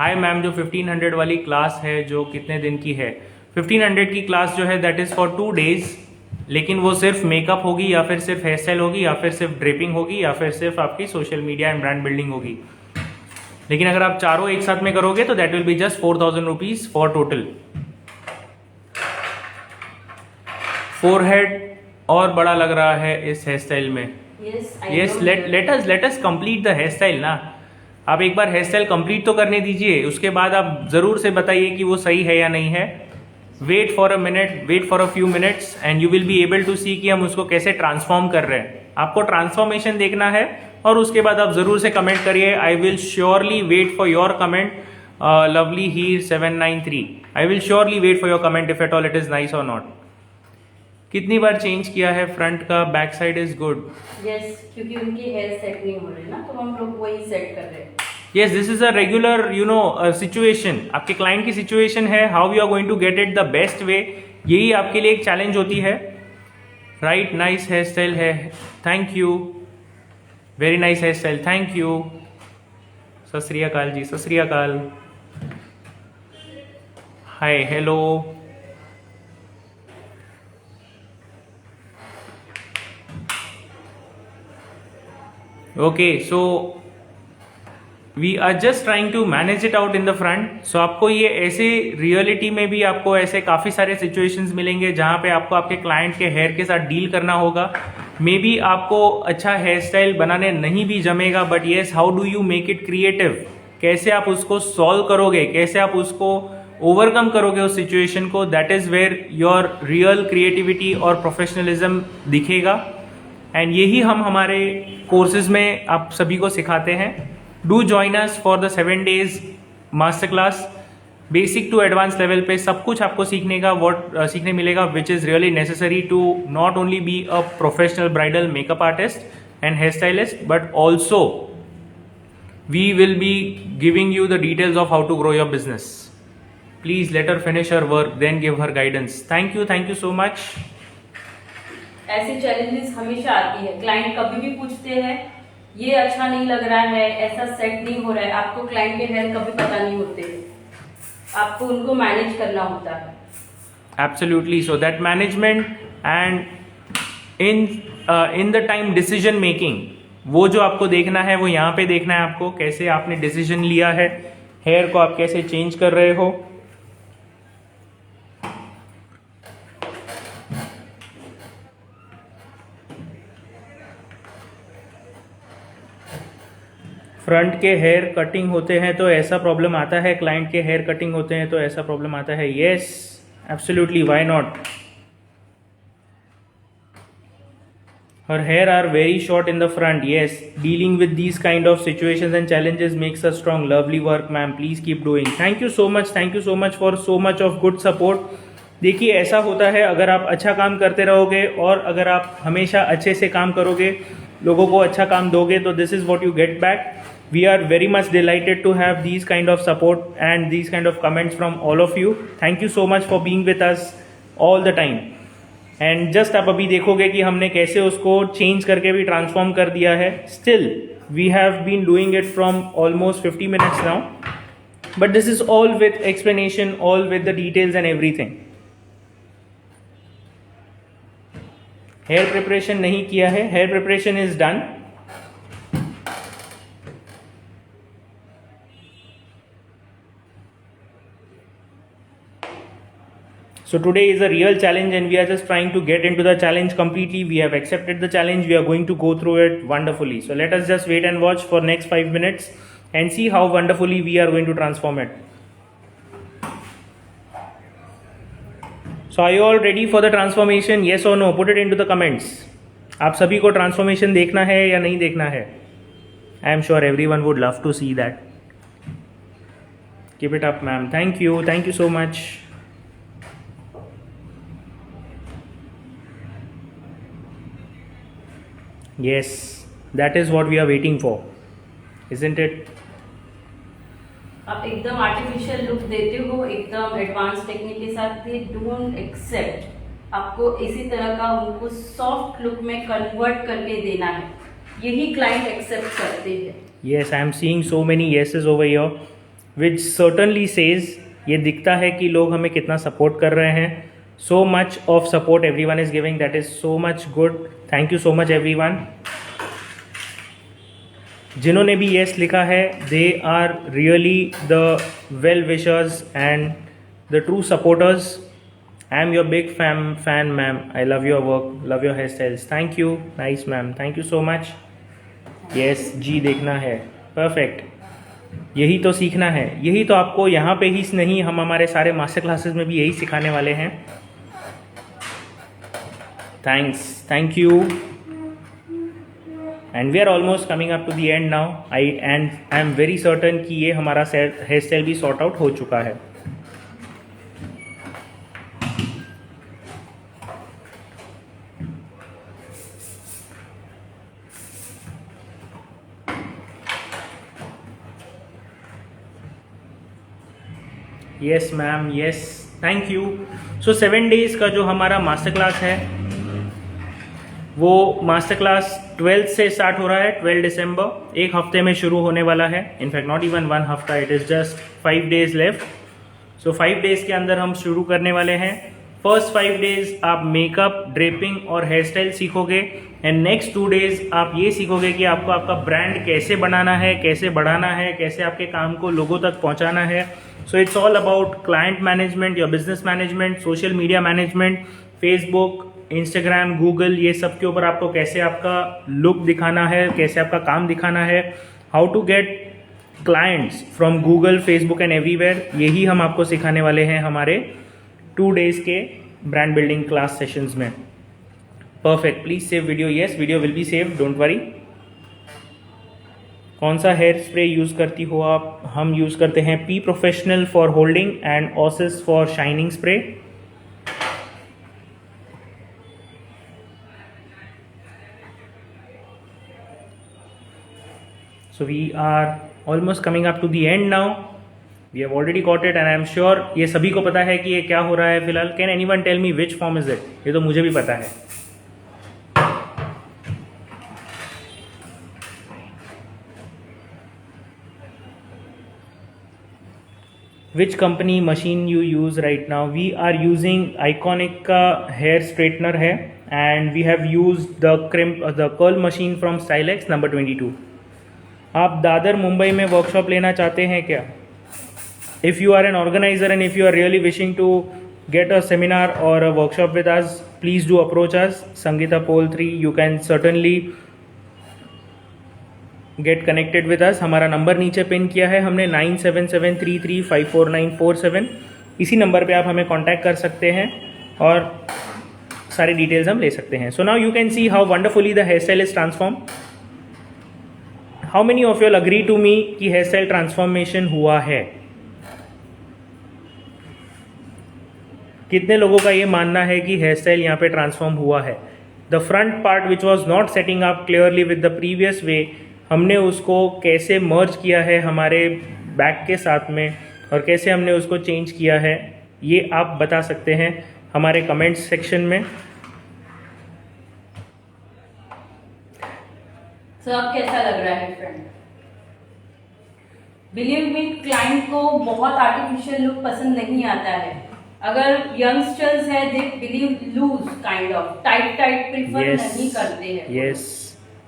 S1: Hi ma'am, जो 1500 वाली क्लास है जो कितने दिन की है? 1500 की क्लास जो है दैट इज़ फॉर 2 डेज, लेकिन वो सिर्फ मेकअप होगी या फिर सिर्फ हेयर स्टाइल होगी या फिर सिर्फ ड्रेपिंग होगी या फिर सिर्फ आपकी social media and brand building होगी। लेकिन अगर आप चारों एक साथ में करोगे तो that will be just 4000 rupees for total. Forehead और बड़ा लग रहा है इस हेयर स्टाइल में। Yes, let us complete the hair style ना। आप एक बार हेयर स्टाइल कंप्लीट तो करने दीजिए, उसके बाद आप जरूर से बताइए कि वो सही है या नहीं है। Wait for a minute, wait for a few minutes and you will be able to see कि हम उसको कैसे ट्रांसफॉर्म कर रहे हैं। आपको ट्रांसफॉर्मेशन देखना है और उसके बाद आप जरूर से कमेंट करिए। I will surely wait for your comment. Lovely Heer 793, I will surely wait for your comment if at all it is nice और नॉट। कितनी बार चेंज किया है फ्रंट का? Back side is good.
S2: Yes, क्योंकि उनकी हेयर सेट नहीं हो रही ना, तो हम लोग वही सेट कर रहे हैं।
S1: Yes, this is a regular situation. आपके क्लाइंट की सिचुएशन है, how you are going to get it the best way, यही आपके लिए एक चैलेंज होती है। राइट, नाइस हेयर स्टाइल है, thank you, very nice hair style, thank you. Sat Shri Akal ji, Sat Shri Akal, hi, hello. Okay, so we are just trying to manage it out in the front. So आपको ये ऐसे रियलिटी में भी आपको ऐसे काफ़ी सारे सिचुएशंस मिलेंगे जहाँ पे आपको आपके क्लाइंट के हेयर के साथ डील करना होगा। मे बी आपको अच्छा हेयर स्टाइल बनाने नहीं भी जमेगा, but yes, how do you make it creative? कैसे आप उसको सॉल्व करोगे, कैसे आप उसको ओवरकम करोगे उस सिचुएशन को, that is where your real creativity और प्रोफेशनलिज्म दिखेगा। एंड यही हम हमारे कोर्सेज में आप सभी को सिखाते हैं। Do join us for the 7 days master class. Basic to advance level पे सब कुछ आपको सीखने मिलेगा, which is really necessary to not only be a professional bridal makeup artist and hair stylist, but also we will be giving you the details of how to grow your business. Please let her finish her work, then give her guidance. Thank you so much.
S2: ऐसे challenges हमेशा आती है, client कभी भी पूछते हैं ये अच्छा नहीं लग रहा है, ऐसा सेट नहीं हो रहा है। आपको क्लाइंट के हेयर कभी पता नहीं होते, आपको उनको मैनेज करना होता है।
S1: Absolutely, so that management and in the time decision making, वो जो आपको देखना है वो यहाँ पे देखना है आपको, कैसे आपने डिसीजन लिया है, हेयर को आप कैसे चेंज कर रहे हो। फ्रंट के हेयर कटिंग होते हैं तो ऐसा प्रॉब्लम आता है, क्लाइंट के हेयर कटिंग होते हैं तो ऐसा प्रॉब्लम आता है। Yes, absolutely, why not. Her hair are very short in the front. Yes, dealing with these kind of situations and challenges makes us strong. Lovely work ma'am, please keep doing. Thank you so much for so much of good support. देखिए, ऐसा होता है, अगर आप अच्छा काम करते रहोगे और अगर आप हमेशा अच्छे से काम करोगे, लोगों को अच्छा काम दोगे, तो this is what you get back. We are very much delighted to have these kind of support and these kind of comments from all of you. Thank you so much for being with us all the time. And just आप अभी देखोगे कि हमने कैसे उसको change करके भी transform कर दिया है। Still, we have been doing it from almost 50 minutes now. But this is all with explanation, all with the details and everything. Hair preparation नहीं किया है, hair preparation is done. So today is a real challenge and we are just trying to get into the challenge completely. We have accepted the challenge. We are going to go through it wonderfully. So let us just wait and watch for next 5 minutes and see how wonderfully we are going to transform it. So are you all ready for the transformation? Yes or no? Put it into the comments. आप सभी को transformation देखना है या नहीं देखना है? I am sure everyone would love to see that. Keep it up, ma'am. Thank you so much. Yes, that is what we are waiting for, isn't it?
S2: आप एकदम आर्टिफिशियल लुक देते हो, एकदम एडवांस टेक्निक के साथ, they don't accept. आपको इसी तरह का उनको सॉफ्ट लुक में कन्वर्ट करके देना है, यही क्लाइंट एक्सेप्ट करते हैं।
S1: Yes, I am seeing so many yeses over here. Which certainly says, ये दिखता है कि लोग हमें कितना सपोर्ट कर रहे हैं. So much of support every one is giving, that is so much good. Thank you so much every one. जिन्होंने भी येस लिखा है, they are really the well wishers and the true supporters. I am your big fan ma'am. I love your work, love your hair styles. Thank you. Nice ma'am, thank you so much. Yes जी देखना है. Perfect. यही तो सीखना है. यही तो आपको यहाँ पे ही नहीं, हम हमारे सारे मास्टर क्लासेस में भी यही सिखाने वाले हैं. Thanks, thank you. And we are almost coming up to the end now. I am very certain कि ये हमारा हेयर स्टाइल भी सॉर्ट आउट हो चुका है. Yes ma'am, yes, thank you. So 7 days का जो हमारा मास्टर क्लास है, वो मास्टर क्लास 12 से स्टार्ट हो रहा है. 12 दिसंबर, एक हफ्ते में शुरू होने वाला है. इनफैक्ट नॉट इवन 1 हफ्ता, it is just 5 days left. So 5 days के अंदर हम शुरू करने वाले हैं. फर्स्ट 5 डेज़ आप मेकअप, ड्रेपिंग और हेयर स्टाइल सीखोगे. एंड नेक्स्ट 2 डेज़ आप ये सीखोगे कि आपको आपका ब्रांड कैसे बनाना है, कैसे बढ़ाना है, कैसे आपके काम को लोगों तक पहुंचाना है. So it's all about client management, your business management, social media management, Facebook, Instagram, Google, ये सब के ऊपर आपको कैसे आपका लुक दिखाना है, कैसे आपका काम दिखाना है, how to get clients from Google, Facebook and everywhere. यही हम आपको सिखाने वाले हैं हमारे 2 डेज़ के ब्रांड बिल्डिंग क्लास सेशंस में. Perfect. Please save video. Yes, video will B save, don't worry. कौन सा हेयर स्प्रे यूज़ करती हो आप? हम यूज़ करते हैं P professional for holding and oasis for shining spray. So we are almost coming up to the end now. We have already got it and I am sure ये सभी को पता है कि ये क्या हो रहा है फिलहाल. Can anyone tell me which form is it? ये तो मुझे भी पता है. Which company machine you use right now? We are using Iconic का hair straightener है and we have used the curl machine from Stylex number 22. आप दादर मुंबई में वर्कशॉप लेना चाहते हैं क्या? If you are an organizer and if you are really wishing to get a seminar or a workshop with us, please do approach us. Sangeeta Pol 3, you can certainly get connected with us. हमारा number नीचे pin किया है हमने 9773354947. इसी number पे आप हमें contact कर सकते हैं और सारी डिटेल्स हम ले सकते हैं. So now you can see how wonderfully the hair style is transform. How many of you agree to me कि हेयर स्टाइल ट्रांसफॉर्मेशन हुआ है? कितने लोगों का ये मानना है कि हेयर स्टाइल यहाँ पे ट्रांसफॉर्म हुआ है? The front part which was not setting up clearly with the previous way, हमने उसको कैसे मर्ज किया है हमारे बैक के साथ में और कैसे हमने उसको चेंज किया है, ये आप बता सकते हैं हमारे कमेंट्स सेक्शन में.
S2: सो अब कैसा लग रहा है फ्रेंड? बिलीव मी, क्लाइंट को बहुत आर्टिफिशियल लुक पसंद नहीं आता है. अगर यंगस्टर्स है, they believe loose kind of tight prefer नहीं करते हैं.
S1: Yes,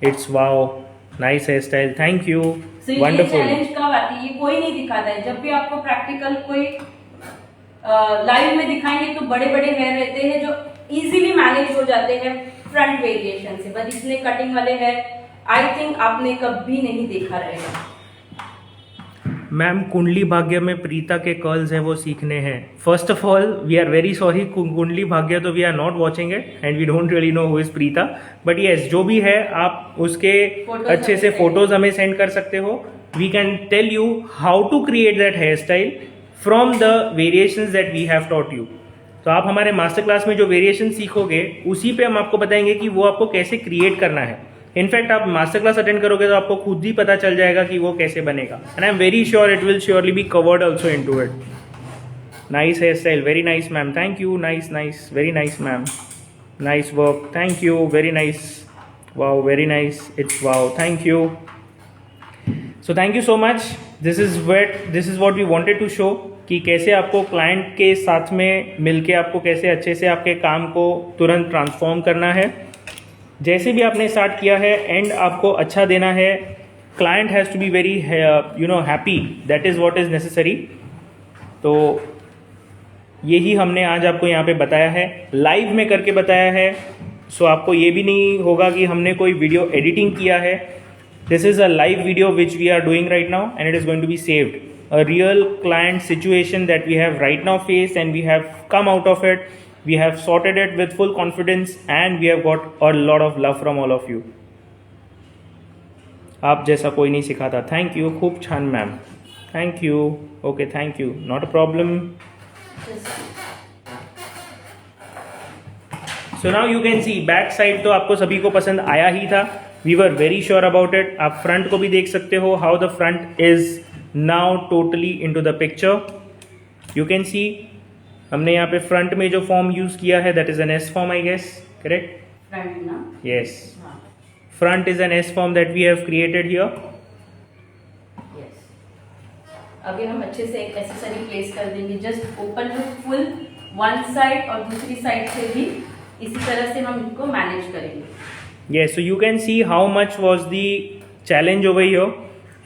S1: it's wow, nice hair style, thank you, wonderful.
S2: Challenge कब आती है? ये कोई नहीं दिखाता है. जब भी आपको प्रैक्टिकल कोई लाइव में दिखाएंगे तो बड़े बड़े हेयर रहते हैं जो इजीली मैनेज हो जाते हैं फ्रंट वेरिएशन से. बट इतने कटिंग वाले हेयर आई थिंक आपने कभी नहीं देखा रहेगा.
S1: मैम, कुंडली भाग्य में प्रीता के कर्ल्स हैं, वो सीखने हैं. First of all we are very sorry, Kundali Bhagya तो we are not watching it and we don't really know who is Preeta. But yes, जो भी है आप उसके अच्छे से फोटोज हमें सेंड कर सकते हो. We can tell you how to create that hair style from the variations that we have taught you. तो आप हमारे मास्टर क्लास में जो वेरिएशन सीखोगे उसी पे हम आपको बताएंगे कि वो आपको कैसे क्रिएट करना है. इनफैक्ट आप मास्टर क्लास अटेंड करोगे तो आपको खुद ही पता चल जाएगा कि वो कैसे बनेगा. And I am very sure it will surely be covered also in to it. Nice hair style, very nice ma'am, thank you. Nice, very nice ma'am, nice work, thank you, very nice, wow, very nice, it's wow, thank you. So thank you so much. This is what we wanted to show कि कैसे आपको client के साथ में मिलके आपको कैसे अच्छे से आपके काम को तुरंत ट्रांसफॉर्म करना है। जैसे भी आपने स्टार्ट किया है एंड आपको अच्छा देना है, client has to be very happy, that is what is necessary. तो यही हमने आज आपको यहाँ पे बताया है, लाइव में करके बताया है। सो आपको ये भी नहीं होगा कि हमने कोई वीडियो एडिटिंग किया है। This is a live video which we are doing right now and it is going to be saved, a real client situation that we have right now faced, and we have come out of it. We have sorted it with full confidence and we have got a lot of love from all of you. आप जैसा कोई नहीं सिखाता। Thank you, खूब छान ma'am, thank you. Okay, thank you, not a problem. So now you can see back side तो आपको सभी को पसंद आया ही था। We were very sure about it. आप फ्रंट को भी देख सकते हो, how the front is now totally into the picture. You can see हमने यहाँ पे फ्रंट में जो फॉर्म यूज किया है that is an S form, I guess, correct?
S2: Front ना?
S1: Yes. Front is an S form that we have created here.
S2: Yes. अभी हम अच्छे से एक एक्सेसरी प्लेस कर देंगे, just open look full one side और दूसरी साइड से भी इसी तरह से हम इनको मैनेज करेंगे।
S1: Yes, so you can see how much was the challenge over here.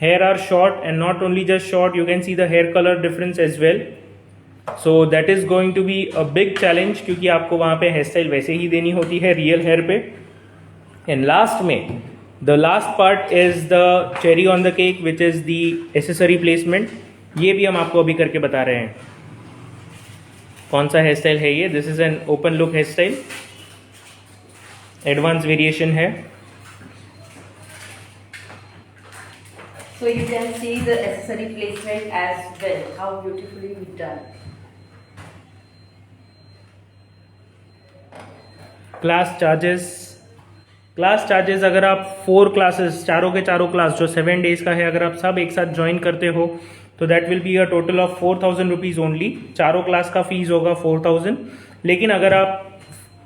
S1: Hair are short, and not only just short, you can see the hair color difference as well. So that is going to be a big challenge, क्योंकि आपको वहाँ पे hair style वैसे ही देनी होती है real hair पे। And last में the last part is the cherry on the cake which is the accessory placement. ये भी हम आपको अभी करके बता रहे हैं कौन सा हेयर स्टाइल है ये। This is an open look here style, advance variation है।
S2: So you can see the accessory placement as well, how beautifully we done.
S1: Class charges अगर आप 4 क्लासेस, चारों के चारों क्लास जो 7 डेज का है, अगर आप सब एक साथ ज्वाइन करते हो तो that will be a total of 4000 rupees only. चारों क्लास का फीस होगा 4000। लेकिन अगर आप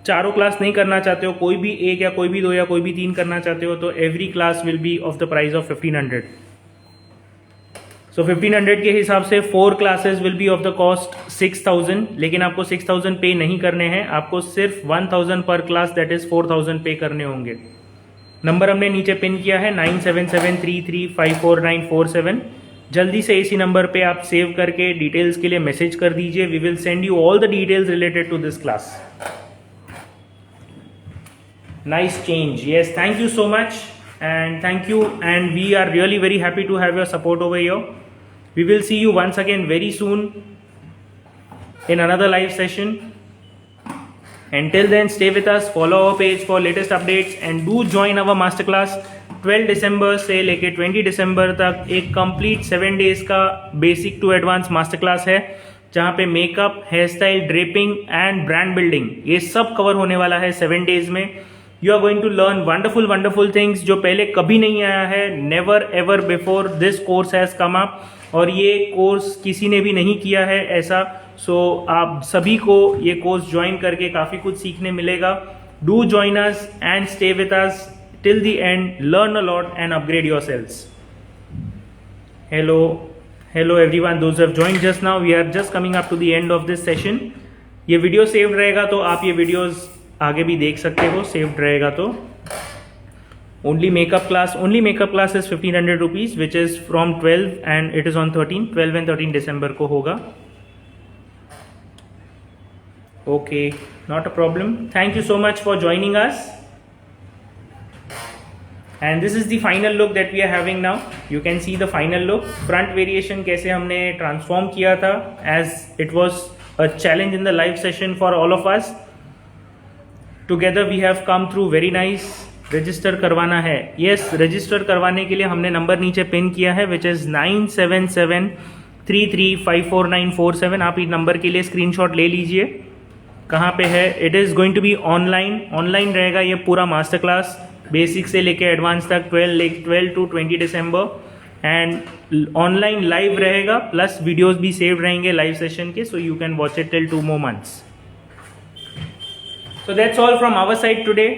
S1: चारों क्लास नहीं करना चाहते हो, कोई भी एक या कोई भी दो या कोई भी 3 करना चाहते हो, तो every class will B of the price of 1500। सो 1500 के हिसाब से 4 classes will be of the cost 6000। लेकिन आपको 6000 पे नहीं करने हैं, आपको सिर्फ 1000 पर क्लास दैट इज 4000 पे करने होंगे। नंबर हमने नीचे पिन किया है 9773354947। जल्दी से इसी नंबर पे आप सेव करके डिटेल्स के लिए मैसेज कर दीजिए। We will send you all the details related to this class. Nice change, yes, thank you so much and thank you, and we are really very happy to have your support over here. We will see you once again very soon in another live session. Until then, stay with us, follow our page for latest updates, and do join our masterclass 12 दिसंबर से लेके 20 दिसंबर तक। एक complete 7 days का basic to advance master class है, जहाँ पे makeup, hair style, draping and brand building ये सब कवर होने वाला है 7 डेज में। You are going to learn wonderful things जो पहले कभी नहीं आया है। Never ever before this course has come up, और ये कोर्स किसी ने भी नहीं किया है ऐसा। सो आप सभी को ये कोर्स ज्वाइन करके काफ़ी कुछ सीखने मिलेगा। Do join us and stay with us till the end, learn a lot and upgrade yourselves. Hello everyone, those have joined just now, we are just coming up to the end of this session. ये video saved रहेगा तो आप ये videos आगे भी देख सकते हो, सेव्ड रहेगा तो। Only makeup class is 1500 rupees which is from 12 and it is on 12 and 13 दिसंबर को होगा। Okay, not a problem. Thank you so much for joining us, and this is the final look that we are having now. You can see the final look. Front variation कैसे हमने transform किया था, as it was a challenge in the live session for all of us. Together we have come through very nice. Register करवाना है, yes, register करवाने के लिए हमने नंबर नीचे पिन किया है विच इज़ 9773354947। आप इस नंबर के लिए स्क्रीनशॉट ले लीजिए। कहाँ पे है? It is going to be online रहेगा ये पूरा मास्टर क्लास, बेसिक से लेके एडवांस तक 12 टू 20 दिसंबर, एंड ऑनलाइन लाइव रहेगा, प्लस वीडियोस भी सेव रहेंगे लाइव सेशन के, so you can watch it till 2 more months. So that's all from our side today.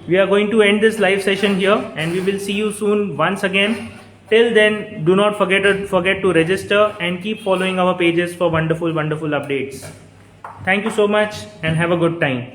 S1: We are going to end this live session here, and we will see you soon once again Till then, do not forget to register and keep following our pages for wonderful updates. Thank you so much and have a good time.